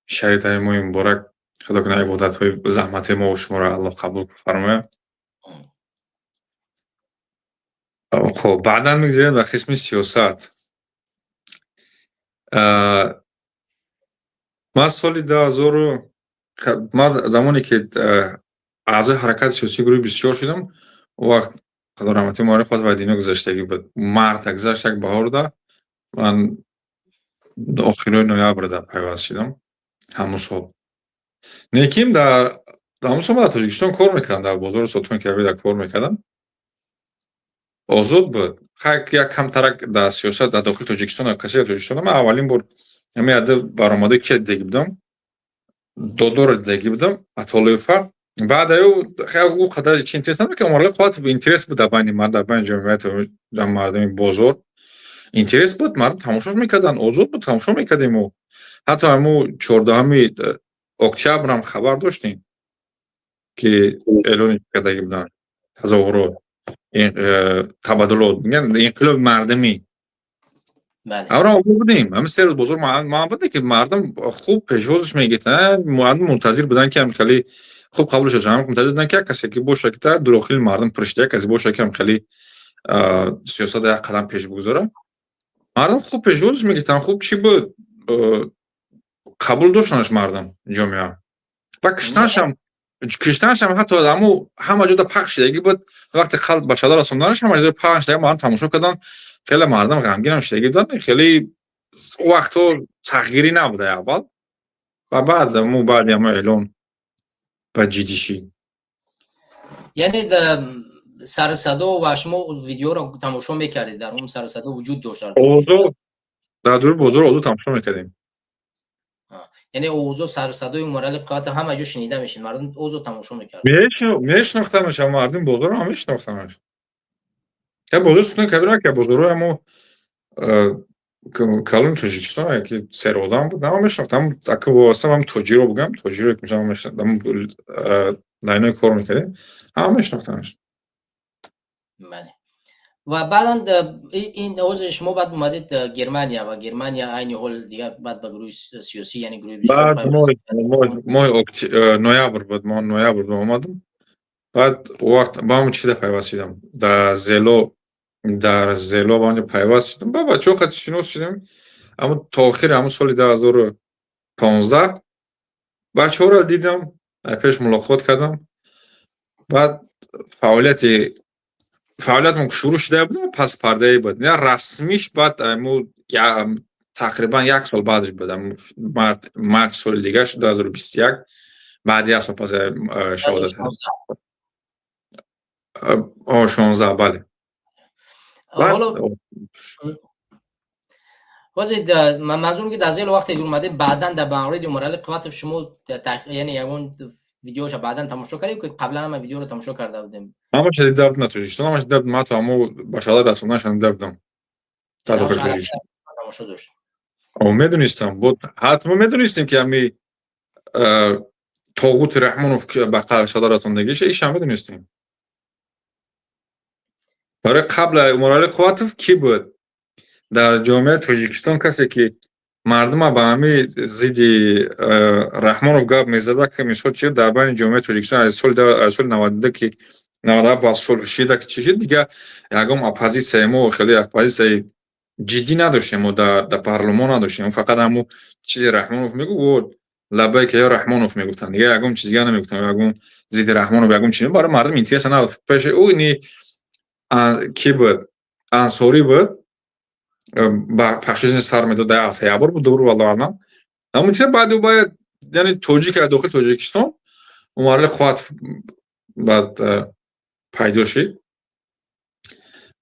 C: شریط ماه مبارک خدا کنه عبادت های زحمت ما و شما را الله قبول فرماید. خب بعدا میگذاریم به قسم سیاست. من سال 2000 ما زمانی که اعضای حرکت سیاسی گروه 24 شدم، وقت خدا رحمتی معارف خواست و دینو گذشتگی بود، مرد گذشت یک بهار ده، من آخرای نویبر ده پیوست شدم. همون سال نیکیم در همون سال در تاجیکستان کار میکردم، در بازار ساتون کبیر کار میکردم. آزاد بود. یک کمترک در سیاست در داخل تاجیکستان کسی تاجیکستان من اولین بار همین عده برآمده که دیگه بودم، دو دیگه بودم اتالیفر. بعد او قدر چی اینترس نبود که مرال قواتف به اینترس بود در بین مرد، در بین جمعیت و مردم بازار اینترس بود، مردم تماشا میکردن، آزاد بود تماشا میکردیم. و حتی همو 14 اکتبر هم خبر داشتیم که اعلان کرده بودن تظاهرات تبادلات، میگن انقلاب مردمی.
A: بله.
C: آره بودیم هم سر بزرگ ما بوده که مردم خوب پیشوازش میگیتن، مردم منتظر بودن که هم خیلی خوب قبولش بشه، هم منتظر بودن که کسی که باشه که در داخل مردم پرشته کسی باشه که هم خیلی سیاست یک قدم پیش بگذاره. مردم خوب پیشوازش میگیتن، خوب چی بود قبول داشتنش مردم جامعه و کشتنش هم حتی همه جا پخش شدگی بود. وقتی خلق به شده رسوندنش همه جا پخش شدگی مردم تماشا کردن، خیلی مردم غمگین هم شدگی بودن. خیلی وقتا تغییری نبوده اول و بعد هم اعلان و جدی شد.
A: یعنی سر صدا و شما ویدیو رو تماشا میکردید، در اون سر صدا وجود داشت
C: در دور بازار اوضاع تماشا میکردیم.
A: یعنی اوضاع سر صدای مرال قواتف همه جا شنیده میشین، مردم اوضاع تماشا میکردن،
C: میشناختنش، مردم بازار هم میشناختنش. که بازار ستون کبیره که بازار همو کلون تاجیکستان که سر آدم بود، هم میشناختم. که واسه هم تاجیرو بگم، تاجیرو که میشم میشناختم، لاینای کار میکردیم، هم میشناختنش.
A: بله. و بعدا این اوضاع شما بعد اومدید گرمانیا و گرمانیا عین حال دیگه بعد به گروه سیاسی یعنی گروه 24
C: بعد ماه نویبر بود، ما نویبر اومدم. بعد وقت با هم چیده پیوستیدم در زیلو با اونجا پیوستیدم. با بچه ها قد شنوس شدیم، اما تا آخر همون سال 2015 بچه ها را دیدم، پیش ملاقات کردم. بعد فعالیت من شروع شده بود، پس پرده بود، نه رسمیش. بعد تقریبا یک سال بعدش بودم، مرد سال دیگه شد 2021 بعدی از پس شهادت 16. بله.
A: حالا واسه منظورم که در ذیل وقتی اومده بعدن در مورد مرال قواتف شما یعنی اون ویدیوشو بعدن تماشا کردید که قبلا هم ویدیو رو تماشا کرده بودیم.
C: اما چه دیدم نتوجیستان، همش دیدم ما تو همو باشاله رسوندنشون دیدم تا داخل تاجیکستان
A: تماشا داشت.
C: او میدونستم بود، حتما میدونستیم که همی طاغوت رحمانوف که به قبل رسوندگیش ایش هم میدونستیم. برای قبل مرال قواتف کی بود در جامعه تاجیکستان؟ کسی که مردم با همین ضد رحمانوف گپ میزده که مثلا چی در بین جامعه تاجیکستان از سال 92 که 97 و سال شده که چی دیگه یکم اپوزیسیون ما خیلی اپوزیسیون جدی نداشتیم و در پارلمان نداشتیم فقط همون چیز رحمانوف میگو و لبه که یا رحمانوف میگفتن دیگه یکم چیزی نمیگفتن یکم ضد رحمانوف یکم چیزی برای مردم اینترس نداشت پیش او اینی کی بود انصاری بود با پخشش سر میداد در اکتبر بود دور والله اعلم اما چه بعد باید یعنی توجیه کرد داخل تاجیکستان عمر خواهد بعد پیدا شد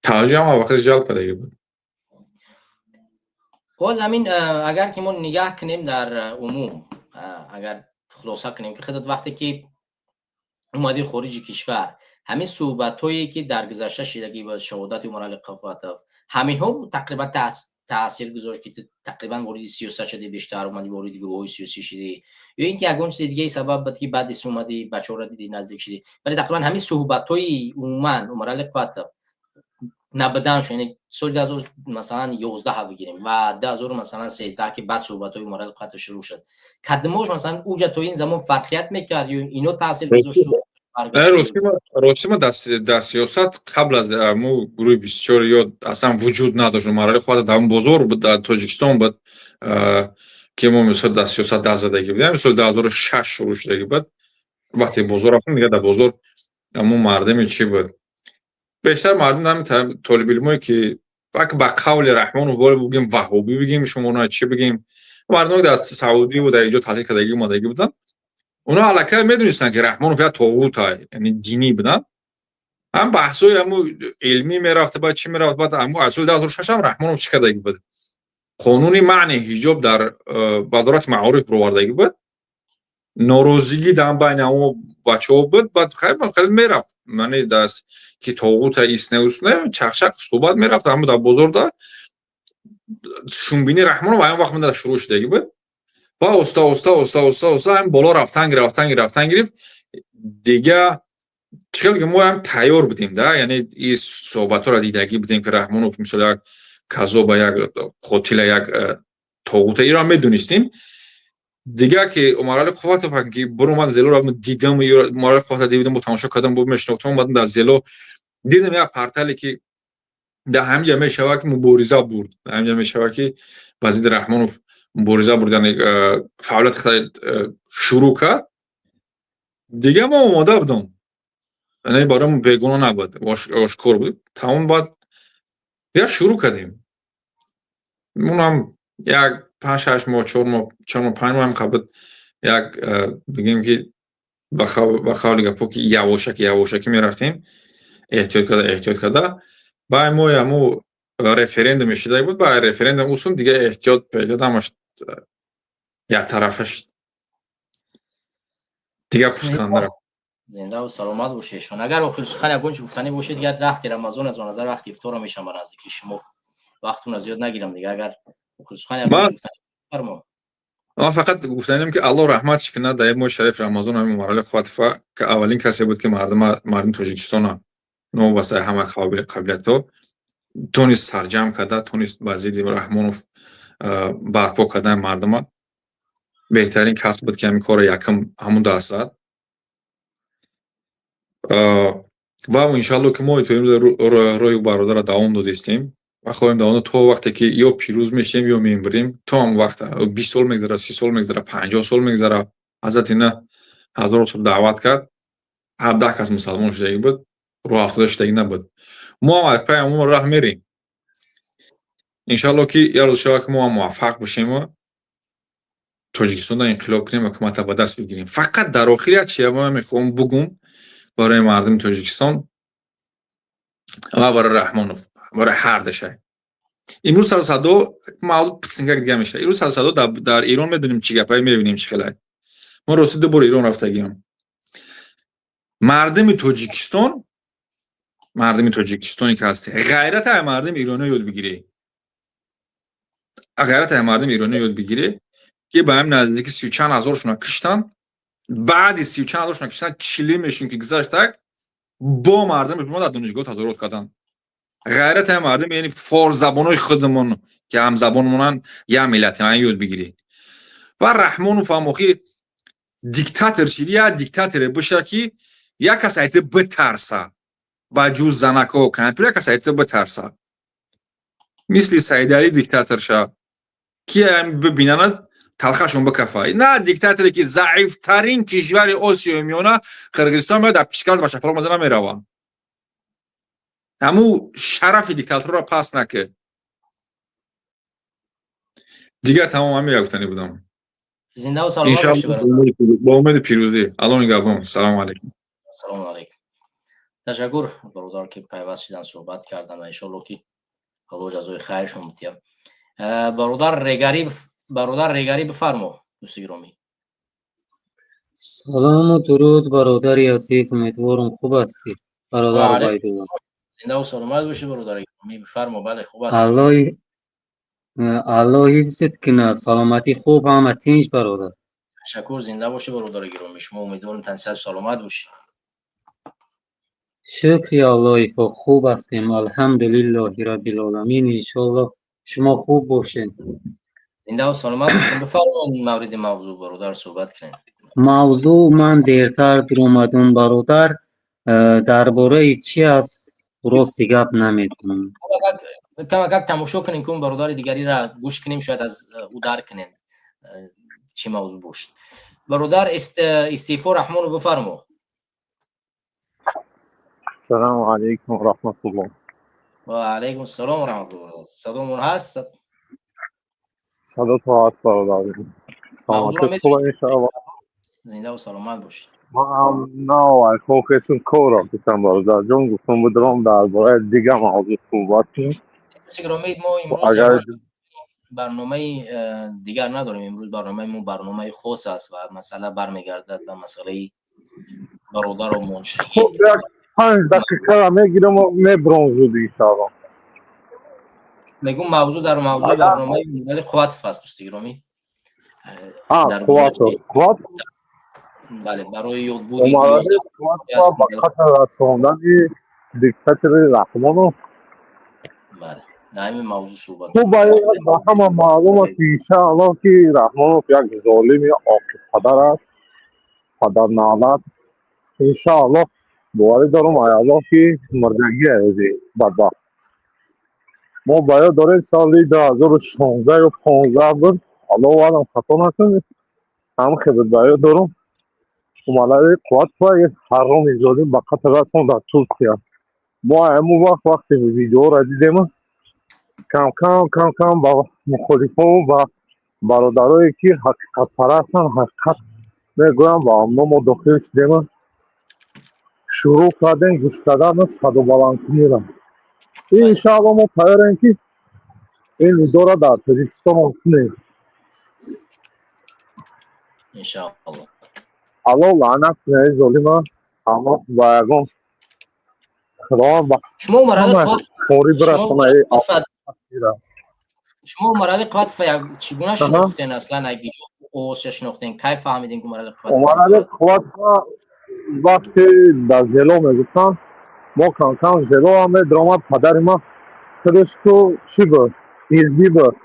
C: توجیه هم وقت جلب کرده بود
A: باز همین اگر که ما نگاه کنیم در عموم اگر خلاصه کنیم که خودت وقتی که اومدی خارج کشور همین صحبتایی که در گذشته شدگی با شهادت عمر علی قفاتف همین ها تقریبا تاثیر گذاشت که تقریبا وارد سیاست شده بیشتر اومدی وارد گروه سیاسی شدی یا اینکه یگان چیز دیگه سبب بود که بعد از اومدی بچه‌ها را دیدی نزدیک شدی ولی تقریبا همین صحبتای عموما عمر علی قفاتف نبودن شو یعنی سال 2000 مثلا 11 ها بگیریم و 2000 مثلا 13 که بعد صحبت‌های عمر علی قفاتف شروع شد قدمش مثلا اوج تو این زمان فرقیت میکرد یا اینو تاثیر گذاشت
C: روسیما در سیاست قبل از مو گروه 24 یا اصلا وجود نداشت مرحله خود در بزرگ بود در تاجیکستان بود که ما مثلا در سیاست دست زدگی بودیم مثلا 2006 شروع شدگی بود وقتی بزرگ رفتیم دیگه در بزرگ مو مردمی چی بود بیشتر مردم هم طالب علمایی که با قول رحمان و بگیم وهابی بگیم شما اونا چی بگیم مردم در سعودی و در اینجا تحصیل کردگی اومدگی بودن اونا علاقه میدونستن که رحمانوف یا طاغوت یعنی دینی بودن هم بحثای همو علمی میرفت بعد چی میرفت بعد همو اصل 2006 هم رحمانوف چی کردگی بود قانونی معنی حجاب در وزارت معارف رو وردگی بود ناراضگی در بین همو بچه‌ها بود بعد خیلی میرفت معنی دست که طاغوت ایست نه چخچخ صحبت میرفت همو در بازار دا شونبینی رحمانوف همون وقت من شروع شدگی بود با استا هم بالا رفتن گرفت دیگه چه بگم ما هم تیار بودیم ده یعنی این صحبت ها را دیدگی بودیم که رحمانوف مثلا یک کذاب یک قاتل یک طاغوت ایران میدونستیم دیگه که عمر علی قفاتف که برو من زلو را دیدم عمر علی قفاتف دیدم با تماشا کردم با مشناختم اومدم در زلو دیدم یک پرتلی که در هم جمعه شبکه مبارزه بود در هم جمعه شبکه وزیر رحمانوف مبارزه بردن فعالیت خیلی شروع کرد دیگه ما اومده بودم یعنی برام بیگناه نبود آشکار بود تمام بعد یا شروع کردیم اونم یک 5-6 ماه 4 ماه 5 ماه هم قبل یک بگیم که با خالی گپو که یواشکی میرفتیم احتیاط کرده با مو رفرندوم شده بود با رفرندوم اصلا دیگه احتیاط پیدا داشت یک طرفش دیگه پوسکندر
A: زنده و سلامت باشه شون اگر آخر سخن یکونچ گفتنی باشه دیگه وقتی رمضان از نظر وقت افطار میشم برای نزدیکی شما وقتون زیاد نگیرم دیگه اگر آخر سخن یکونچ گفتنی فرما
C: ما فقط گفتنیم که الله رحمتش کنه در ماه شریف رمضان همین مرحله خاطفه که اولین کسی بود که مردم تاجیکستان نو واسه همه قابلیت تو تونست سرجم کرده تونست وزیر رحمانوف برپا کردن مردم بهترین کس بود که همین کار یکم همون دست زد و انشالله که ما میتونیم روی برادر دوام دادیم و خواهیم دوام تو وقتی که یا پیروز میشیم یا میمریم تو هم وقت 20 سال میگذره 30 سال میگذره 50 سال میگذره حضرت اینا 1000 سال دعوت کرد 17 کس مسلمان شده بود رو 70 شده نبود ما هم پیام راه میریم انشالله که یه روز شب که ما موفق باشیم و تاجیکستان را انقلاب کنیم و حکومت به دست بگیریم فقط در آخر چیه ما میخوام بگم برای مردم تاجیکستان و برای رحمانوف برای هر دشه امروز سر صدا موضوع پسنگک دیگه میشه امروز سر صدا در ایران میدونیم چی گپای میبینیم چه خلای ما رسید بر ایران رفتگیم مردم تاجیکستانی که هستی غیرت مردم ایرانی یاد بگیری غیرت مردم ایرانی یاد بگیری که با هم نزدیک 30 چند هزارشون کشتن بعد 30 چند هزارشون کشتن چلی میشون که گذاشت با مردم ما در دانشگاه تظاهرات کردن غیرت هم مردم یعنی فارس زبانای خودمون که هم زبانمونن یا ملت من یاد بگیری و رحمان و فهموخی دیکتاتور شدی یا دیکتاتور بشه که یا کسی ایت بترسه با جوز زنکا و کمپیر یا کسی ایت بترسه مثل سعید علی دیکتاتور شد که هم ببینند تلخشون بکفایی نه دیکتاتوری که ضعیف ترین کشور آسیا میونه قرقیزستان میاد در پیشکال و شپال مزه نمیروه همو شرف دیکتاتور را پس نکه دیگه تمام همین گفتنی بودم
A: زنده و سلامت باشی برادر.
C: با امید پیروزی الان نگاه سلام علیکم.
A: سلام علیکم. تشکر برادر که پیوست شدن صحبت کردن و انشالله که الله جزای خیرشون بتیم. برادر ریگری بفرمو دوست گرامی.
D: سلام و درود برادر عزیز، امیدوارم خوب هستی برادر عبیدالله.
A: زنده و سلامت باشی برادر گرامی بفرمو. بله خوب هستی.
D: الله حفظت کنه، سلامتی خوب همه تینج برادر.
A: تشکر. زنده باشی برادر گرامی. شما امیدوارم تن صحت سلامت باشی.
D: شکر الله پاک خوب هستیم الحمدلله رب العالمین. ان شاءالله شما خوب باشین.
A: زنده و سلامت باشین. بفرمایید مورد موضوع برادر صحبت کنیم.
D: موضوع من دیرتر در اومدم برادر، درباره چی است درست گپ نمیتونم.
A: کم تماشا کنیم که اون برادر دیگری را گوش کنیم شاید از او درک کنیم چی موضوع باشه. برادر استیفا رحمان رو بفرمو.
E: السلام علیکم و رحمت الله.
A: و علیکم السلام و رحمت الله. صدامون هست؟
E: صدا تو هست برادر. سلامت خوب انشاءالله.
A: زنده و سلامت باشید.
E: ما هم نه خوکشون کورا کسان برادر جون گفتم بدرم درباره دیگه موضوع صحبت کنیم.
A: گرامی ما امروز برنامه دیگر نداریم. امروز برنامه خاص است و مسئله برمیگردد به مسئله برادر و منشهید.
E: خب 5 دقیقه میگیرم و میبرم زود انشاءالله.
A: میگم موضوع در موضوع برنامه ملی قوت است دوست گرامی.
E: قوت
A: بله برای یادبودی
E: قوت با خاطر رساندن دیکتاتور رحمانو.
A: بله در این موضوع صحبت.
E: خب باید با همه معلوم است انشاءالله که رحمانو یک ظالم عاقل پدر است، پدر نالت. انشاءالله باوری دارم الله که مردگی عوضی بدبخت ما باید داره سالی 2016 یا 15 بود الله آدم خطا نکنه هم خبر باید دارم ملای قوت و یک حرام ظالم به قتل رسون در ترکیه. ما همون وقتی ویدیو را دیدیم کم با مخالفان و برادرایی که حقیقت پرستن حقیقت میگویم با امنا ما داخل شدیم شروع کردیم گوش دادن صدا بلند کنیم. انشاءالله ما تیاریم که این ویدیو را در تاجیکستان کنیم.
A: انشاءالله.
E: الله لعنت کنه ظالم اما با یگان خدا با
A: شما مرحله قوت چگونه شناختین اصلا اگه او شناختین کی فهمیدین که مرحله
E: قوت وقتی در زلو میگفتن ما کم زلو هم درآمد پدر ما خودش تو چی بود حزبی بود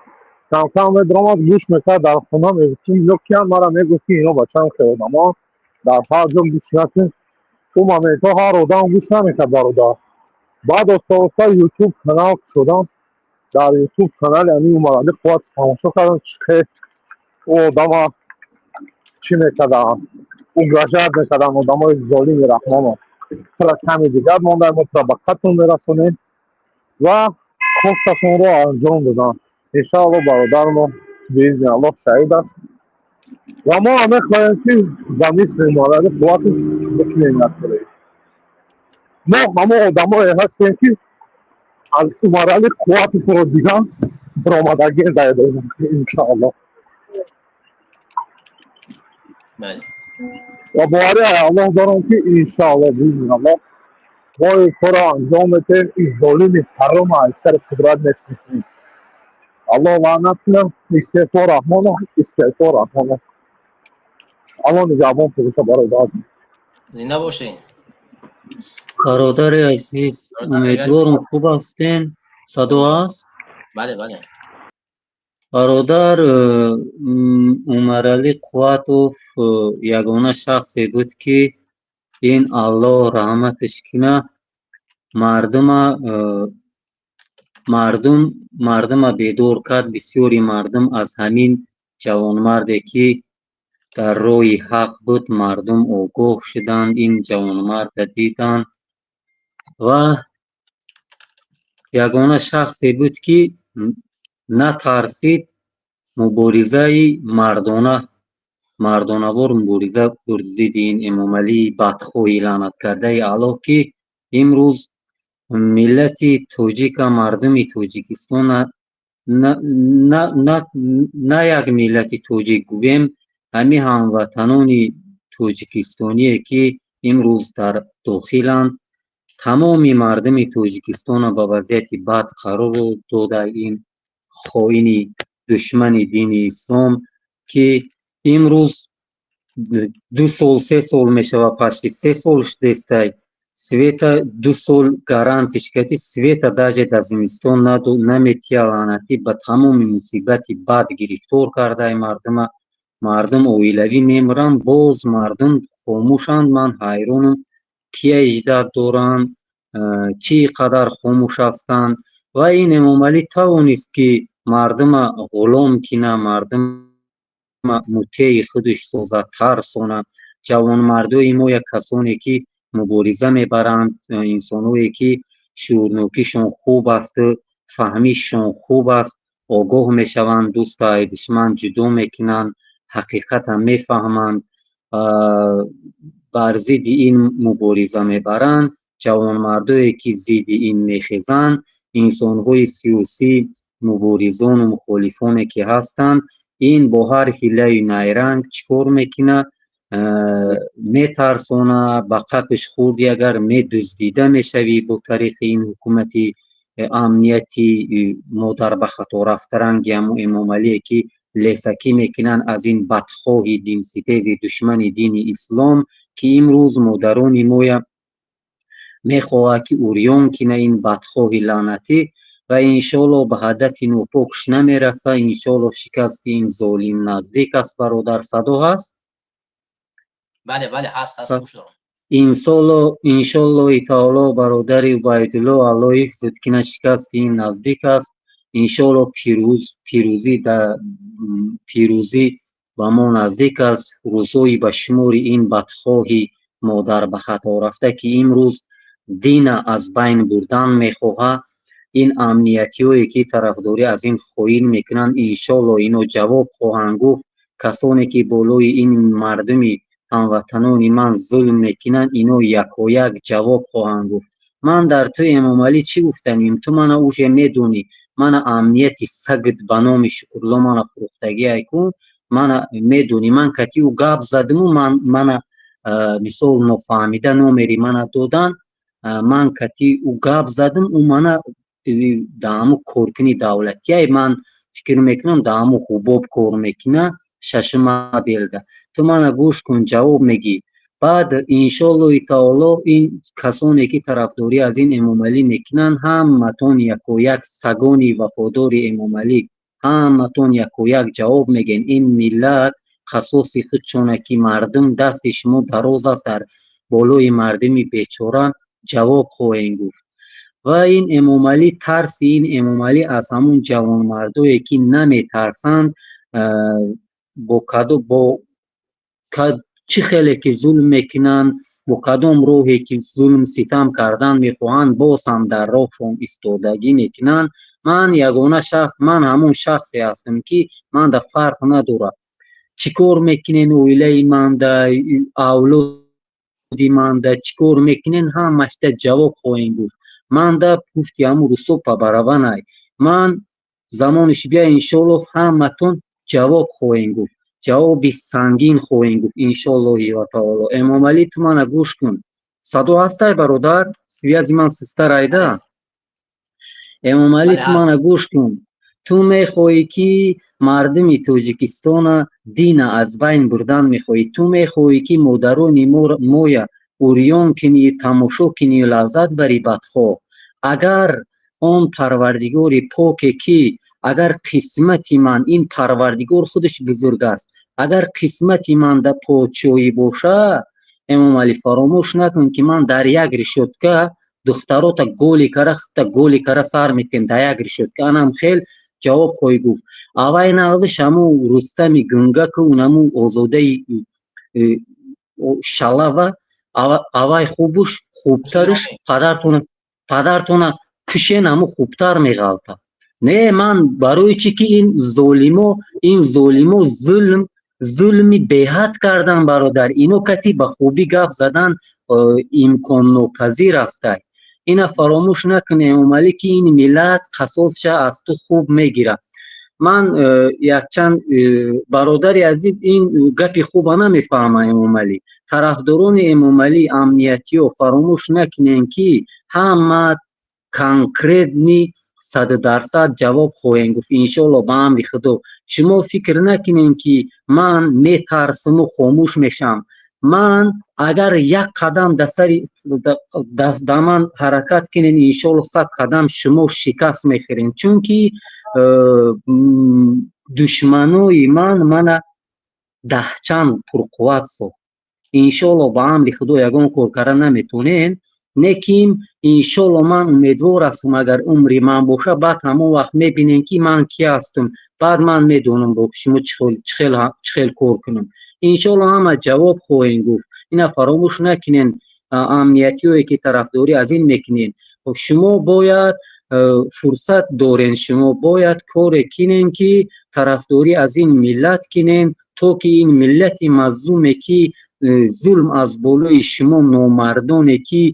E: کم درآمد گوش میکرد در خونه میگفتیم اینو کیان مرا میگفتی اینو بچم خیلی ما در هر جا گوش نکنیم تو مامیتا هر آدم گوش نمیکرد برادر. بعد از یوتیوب کانال شدم در یوتیوب کانال یعنی مرحله قوت تماشا کردم که او آدم چی میکردن او گرجت میکردن آدم های ظالم رحمان چرا کمی دیگر مانده مطابقتون میرسونیم و خواستشون رو انجام دادن. انشاءالله برادر ما بیزن الله شهید است و ما همه خواهیم که در مثل مرحله قوت بکنیم نکنیم. ما همه آدم های هستیم که از مرحله قوت فرودیگان برآمدگی داریم انشاءالله.
A: بله.
E: و باوری الله دارم که انشاءالله بیزن الله ما این کار انجام میتیم. این ظالم حرام از سر قدرت نسمیتیم. الله لعنت کنه. استغفار رحمانه الله نگهبان پولیس برادر.
A: زنده باشین.
D: برادر عزیز امیدوارم خوب هستین. صدا هست؟
A: بله بله.
D: برادر عمرعلی قواتوف یگانه شخصی بود که این الله رحمتش کنه مردم بیدار کرد. بسیاری مردم از همین جوانمردی که در روی حق بود مردم آگاه شدند، این جوانمرد دیدند و یگانه شخصی بود که نترسید مبارزه مردانه‌وار مبارزه برد ضد این امام علی بدخواه لعنت کرده اعلی که امروز ملت توجیک مردم توجیکستان نه یک ملت توجیک گویم، همه هموطنان توجیکستانی که امروز در داخلند تمام مردم توجیکستان به وضعیت بد قرار داده. این خائن دشمن دین اسلام که امروز 2 سال 3 سال میشه پشت 3 سال شده است света 2 سال гарантиш кади света даже дар зимистон наметия лаънатӣ ба тамоми мусибати бад гирифтор кардаи мардум оилавӣ мемуранд. боз мардум хомӯшанд. ман ҳайронам кия иҷдат доранд, чӣ қадар хомӯш ҳастанд. ва ин эмомалӣ тавонист ки мардума ғулом кина, мардума мутеъи худаш созад, тарсона. ҷавонмардои мо як касоне ки мубориза мебаранд, инсоное ки шуурнокишон хуб асту фаҳмишон хуб аст, огоҳ мешаванд, дӯстаи душман ҷудо мекунанд, ҳақиқата мефаҳманд, бар зидди ин мубориза мебаранд. ҷавонмардое ки зидди ин мехезанд, инсонҳои сиёсӣ, муборизону мухолифоне ки ҳастанд, ин бо ҳар ҳилаи найранг чикор мекунад? метарсона, ба қапиш хурди агар медуздида мешавӣ бо тариқи ин ҳукумати амнияти модар ба хато рафтаранги эмомалие ки лесакӣ мекунанд аз ин бадхоҳи динситези душмани дини ислом ки имрӯз модарони моя мехоҳад ки урён кина ин бадхоҳи лаънатӣ ва иншоалло ба ҳадафи нопокш намераса. иншоалло шикасти ин золим наздик аст. бародар садо ҳаст?
A: بله بله هست گوش دارم.
D: иншоллои таоло бародари убайдулло алло ҳифзат кина, шикасти ин наздик аст. иншоалло пирӯзӣ ба мо наздик аст. рӯзҳои ба шумори ин бадхоҳи модар ба хато рафта ки имрӯз дина аз байн бурдан мехоҳад, ин амниятиҳое ки тарафдорӣ аз ин хоин мекунанд, иншоалло ино ҷавоб хоҳанд гуфт. касоне ки болои ин мардуми ҳамватанони ман зулм мекунанд, ино якояк ҷавоб хоҳанд гуфт. ман дар ту эмомалӣ чӣ гуфтаним? ту мана уже медонӣ, мана амнияти сагд ба номи шукурло мана фурӯхтагӣ айкун, мана медонӣ ман кати ӯ гап задиму мана мисол нофаҳмида номери мана додан, ман кати ӯ гап задим, ӯ мана да ҳамун коркуни давлатияй ман фикр мекунам да ҳамун ҳубоб кор мекуна шашума белда. ту мана гӯш кун, ҷавоб мегӣ. баъд иншоаллои таоло ин касоне ки тарафдорӣ аз ин эмомалӣ мекунанд, ҳаматон якояк сагони вафодори эмомалӣ, ҳаматон якояк ҷавоб мегӯед. ин миллат қасоси худшона ки мардум дасти шумо дароз аст дар болои мардуми бечора ҷавоб хоҳем гуфт. ва ин эмомалӣ, тарси ин эмомалӣ аз ҳамун ҷавонмардое ки наметарсанд, бо чӣ хеле ки зулм мекунанд, бо кадом роҳе ки зулм ситам кардан мехоҳанд, боз ҳам дар роҳшон истодагӣ мекунанд. ман ягона ман ҳамун шахсе ҳастам ки манда фарқ надорад чӣ кор мекунен оилаи манда, авлоди манда чӣ кор мекунен, ҳамашда ҷавоб хоҳем гуфт. манда гуфти ҳамун рӯсопа бараванай, ман замониш бия иншоалло ҳаматон ҷавоб хоҳем гуфт, ҷавоби сангин хоҳем гуфт иншоаллоҳи ва таоло. эмомалӣ, ту мана гӯш кун. садо ҳастай бародар? связи ман сустар айда? эмомалӣ, ту мана гӯш кун. ту мехоҳӣ ки мардуми тоҷикистона дина аз байн бурдан мехоҳӣ. ту мехоҳӣ ки модарони моя اوریون کنی تماشا کنی لذت بری بدخواه. اگر آن پروردگار پاک کی اگر قسمتی من این پروردگار خودش بزرگ است اگر قسمتی من در پادشاهی باشه امام علی فراموش نکن که من در یک رشتکه دخترات گولی کره سر میتیم در یک رشتکه انم خیل جواب خواهی گفت اوای نغزش همو رستم گنگه که اونمو آزاده شلوه اوای خوبش خوبترش پدرتون کشین همو خوبتر میغلطه. نه من برای چی که این ظالمو ظلمی بهت کردن برادر اینو کتی به خوبی گپ زدن امکان ناپذیر است. اینا فراموش نکنه امام علی که این ملت قصاصش از تو خوب میگیره. من یک چند برادر عزیز این گپی خوب نمیفهمه امام علی. طرفداران امام علی امنیتی و فراموش نکنین که همه کنکریت نی 100% جواب خواهیم گفت انشالله با امر خدا. شما فکر نکنین که من میترسم و خاموش میشم. من اگر یک قدم دست من حرکت کنین انشالله 100 قدم شما شکست میخورین چون که دشمنای من دهچند پرقوت ساخت. انشالله با امر خدا یگان کار کردن نمیتونین نکیم. انشالله من امیدوار هستم اگر عمری من باشه بعد همون وقت میبینین که من کی هستم بعد من میدونم با شما چخیل کار کنم. انشالله همه جواب خواهیم گفت. اینا فراموش نکنین امنیتی هایی که طرفداری از این میکنین شما باید فرصت دارین شما باید کار کنین که طرفداری از این ملت کنین تا که این ملت مظلومه که ظلم از بالای شما نامردانه که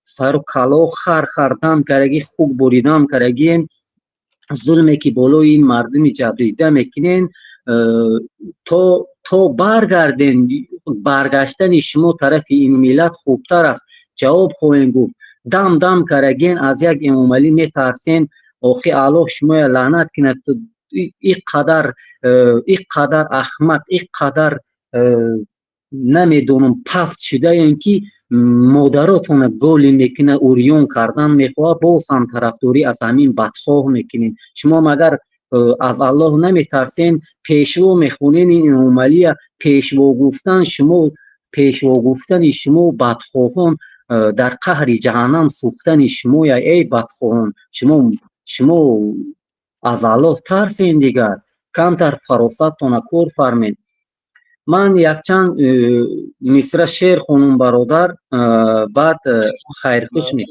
D: سر و کلا خردم کرگی خوب بریدم کرگین ظلمه که بالای این مردم جبریده میکنین تا برگشتن شما طرف این ملت خوبتر است. جواب خواهیم گفت. دم کرگین از یک امام علی میترسین آخی الله شما لعنت کنه این قدر احمق این قدر نمیدونم پست شده این که مادراتون گولی میکنه اوریون کردن میخواه بازم طرفداری از همین بدخواه میکنین. شما مگر از الله نمیترسین پیشوا میخونین این امام علی پیشوا گفتن شما بدخواهان در قهر جهنم سوختن شما یا ای بدخواهان شما از الله ترسین دیگر کمتر فراستتون کار فرمین. من یک چند مصرع شعر خونم برادر بعد خیر خوش می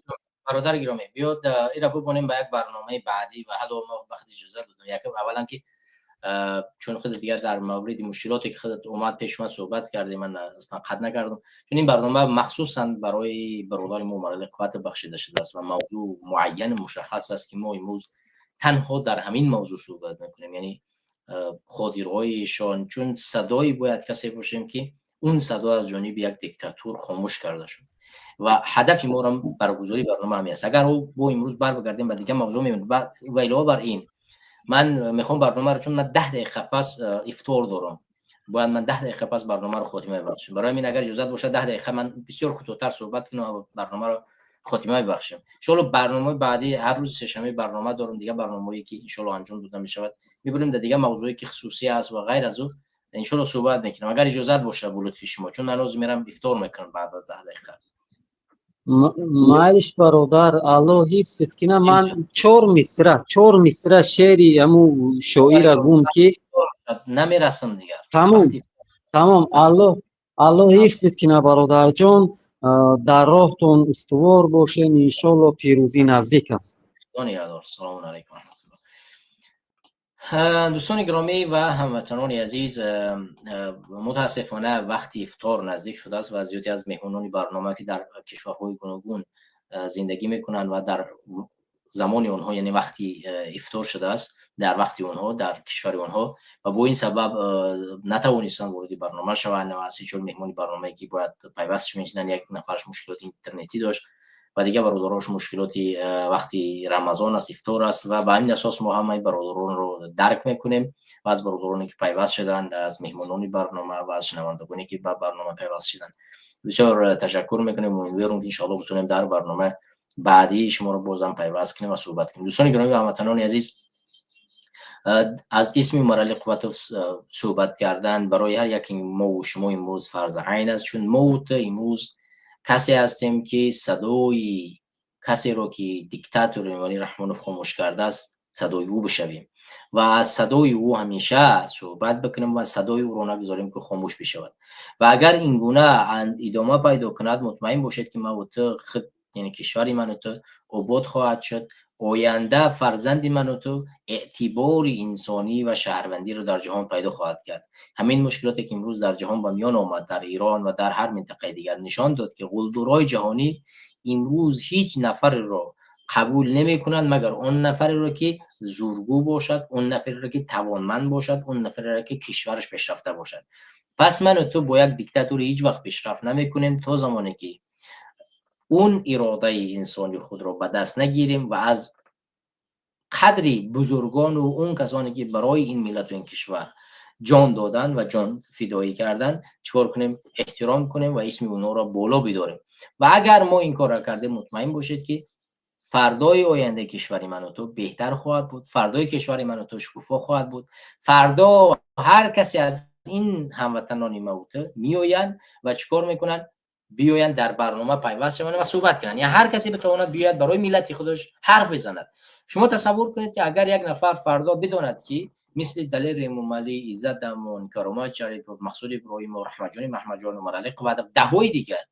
A: برادر گرامی بیاد ایرا ببونیم به یک برنامه بعدی و حالا ما وقت اجازه دادم یک اولا که چون خود دیگر در مورد مشکلاتی که خودت اومد پیش من صحبت کردیم من اصلا قد نکردم چون این برنامه مخصوصا برای برادر ممارل قوت بخشیده شده است و موضوع معین مشخص است که ما امروز تنها در همین موضوع صحبت میکنیم یعنی خودیرویشان چون صدایی باید کسی باشیم که اون صدا از جانب یک دیکتاتور خاموش کرده شد و هدف ما را برگزاری برنامه همی است. اگر او با امروز بر بگردیم به دیگه موضوع میبینیم و علاوه بر این من میخوام برنامه رو چون من 10 دقیقه پس افطار دارم باید من 10 دقیقه پس برنامه رو خاتمه ببخشم. برای من اگر اجازه باشه 10 دقیقه من بسیار کوتاه‌تر صحبت کنم و برنامه رو خاتمه ببخشم. ان شاء الله برنامه بعدی هر روز سه‌شنبه برنامه دارم دیگه برنامه‌ای که ان شاء الله انجام داده میشود میبریم در دیگه موضوعی که خصوصی است و غیر از اون ان شاء الله صحبت میکنم اگر اجازه باشه با لطف شما چون من روز میرم افطار میکنم بعد از 10 دقیقه.
D: معلش برادر الله حفظت کنه. من 4 مصرع شعری همو شاعر گم که
A: نمیرسم دیگر
D: تمام الله حفظت کنه برادر جان. در راهتون استوار باشین انشالله پیروزی نزدیک است.
A: سلام علیکم. دوستان گرامی و هموطنان عزیز متاسفانه وقتی افطار نزدیک شده است و زیادی از مهمانان برنامه که در کشورهای گوناگون زندگی میکنند و در زمان اونها یعنی وقتی افطار شده است در وقتی اونها در کشور اونها و با این سبب نتوانستن وارد برنامه شوند و از چون مهمانی برنامه که باید پیوست میشدن یک نفرش مشکلات اینترنتی داشت و دیگه برادرانش مشکلاتی وقتی رمضان است، افطار است و به همین اساس ما همه برادران رو درک میکنیم و از برادرانی که پیوست شدن، از مهمانان برنامه و از شنوندگانی که به برنامه پیوست شدن بسیار تشکر میکنیم. امیدوارم که ان شاء الله بتونیم در برنامه بعدی شما رو بازم پیوست کنیم و صحبت کنیم. دوستان گرامی و هموطنان عزیز، از اسم مرحله قوت صحبت کردن برای هر یک ما و شما امروز فرض عین است، چون ما امروز کسی هستیم که صدای کسی رو که دیکتاتور ایرانی رحمانوف خاموش کرده است صدای او بشویم و از صدای او همیشه صحبت بکنیم و صدای او رو نگذاریم که خاموش بشود. و اگر این گونه ادامه پیدا کند مطمئن باشید که ما و تو یعنی کشوری من و تو آباد خواهد شد. آینده فرزند من و تو اعتبار انسانی و شهروندی رو در جهان پیدا خواهد کرد. همین مشکلاتی که امروز در جهان به میان آمد، در ایران و در هر منطقه دیگر، نشان داد که قلدرهای جهانی امروز هیچ نفر رو قبول نمی کنند مگر اون نفری رو که زورگو باشد، اون نفری رو که توانمند باشد، اون نفری رو که کشورش پیشرفته باشد. پس من و تو با یک دیکتاتور هیچ وقت پیشرفت نمی کنیم تا زمانی که اون اراده انسانی خود رو به دست نگیریم و از قدری بزرگان و اون کسانی که برای این ملت و این کشور جان دادن و جان فدایی کردن چیکار کنیم؟ احترام کنیم و اسم اونها را بالا بداریم. و اگر ما این کار را کردیم مطمئن باشید که فردای آینده کشور من و تو بهتر خواهد بود، فردای کشور من و تو شکوفا خواهد بود. فردا هر کسی از این هموطنان ما میآیند و چیکار میکنن؟ بیاین در برنامه پیوست شوند و صحبت کنن. یعنی هر کسی بتواند بیاید برای ملت خودش حرف بزند. شما تصور کنید که اگر یک نفر فردا بداند که مثل دلیر موملی، عزت دمون، کرامت شریف، مقصود ابراهیم و رحمت جان محمد جان مرالق و دههای دیگر،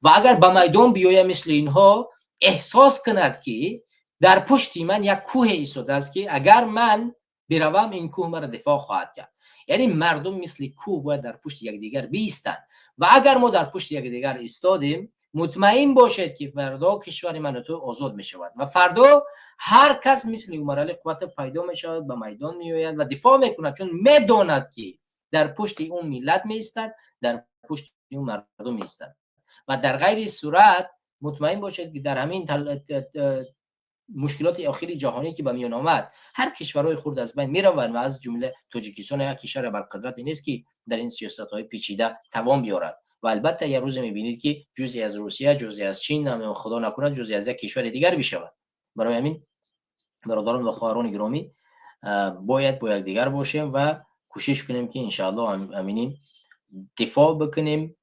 A: و اگر به میدان بیاید مثل اینها احساس کند که در پشت من یک کوه ایستاده است که اگر من بروم این کوه مرا دفاع خواهد کرد. یعنی مردم مثل کوه باید در پشت یکدیگر بایستند و اگر ما در پشت یکدیگر ایستادیم مطمئن باشید که فردا کشور من و تو آزاد می شود و فردا هر کس مثل عمرعلی قوت پیدا می شود، به میدان می آید و دفاع می کند، چون می داند که در پشت اون ملت می ایستد، در پشت اون مردم می ایستد. و در غیر صورت مطمئن باشید که در همین مشکلات اخیر جهانی که به میان آمد هر کشورهای خرد از بین میروند و از جمله تاجیکستان یک کشور بالقدرت نیست که در این سیاست‌های پیچیده توان بیارد. و البته یه روز میبینید که جزئی از روسیه، جزئی از چین، هم خدا نکنه جزئی از یک کشور دیگر بشود. برای همین برادران و خواهران گرامی باید با یکدیگر باشیم و کوشش کنیم که ان شاء الله امینین دفاع بکنیم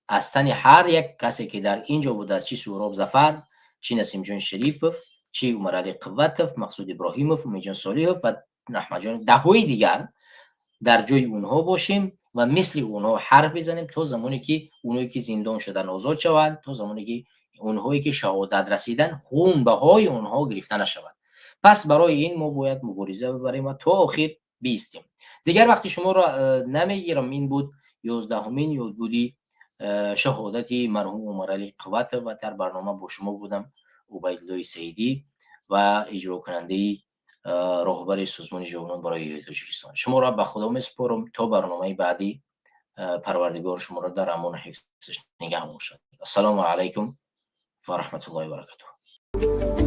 A: از تن هر یک کسی که در اینجا بوده، چی سهراب ظفر، چی نسیم جان شریفوف، چی عمرعلی قوتوف، مقصود ابراهیموف، میجان صالحوف و رحمت جان دههای دیگر در جای اونها باشیم و مثل اونها حرف بزنیم تا زمانی که اونایی که زندان شدن آزاد شوند، تا زمانی که اونهایی که شهادت رسیدن خون بهای اونها گرفته نشود. پس برای این ما باید مبارزه ببریم و تا آخر بیستیم. دیگر وقتی شما را نمیگیرم. این بود 11مین یادبودی شهادت مرحوم عمرعلی قوت و در برنامه با شما بودم عبیدالله سیدی و اجرا کننده راهبر سازمان جوانان برای تاجیکستان. شما را به خدا میسپارم تا برنامه بعدی. پروردگار شما را در امان حفظش نگه داشته. السلام علیکم و رحمت الله و برکاته.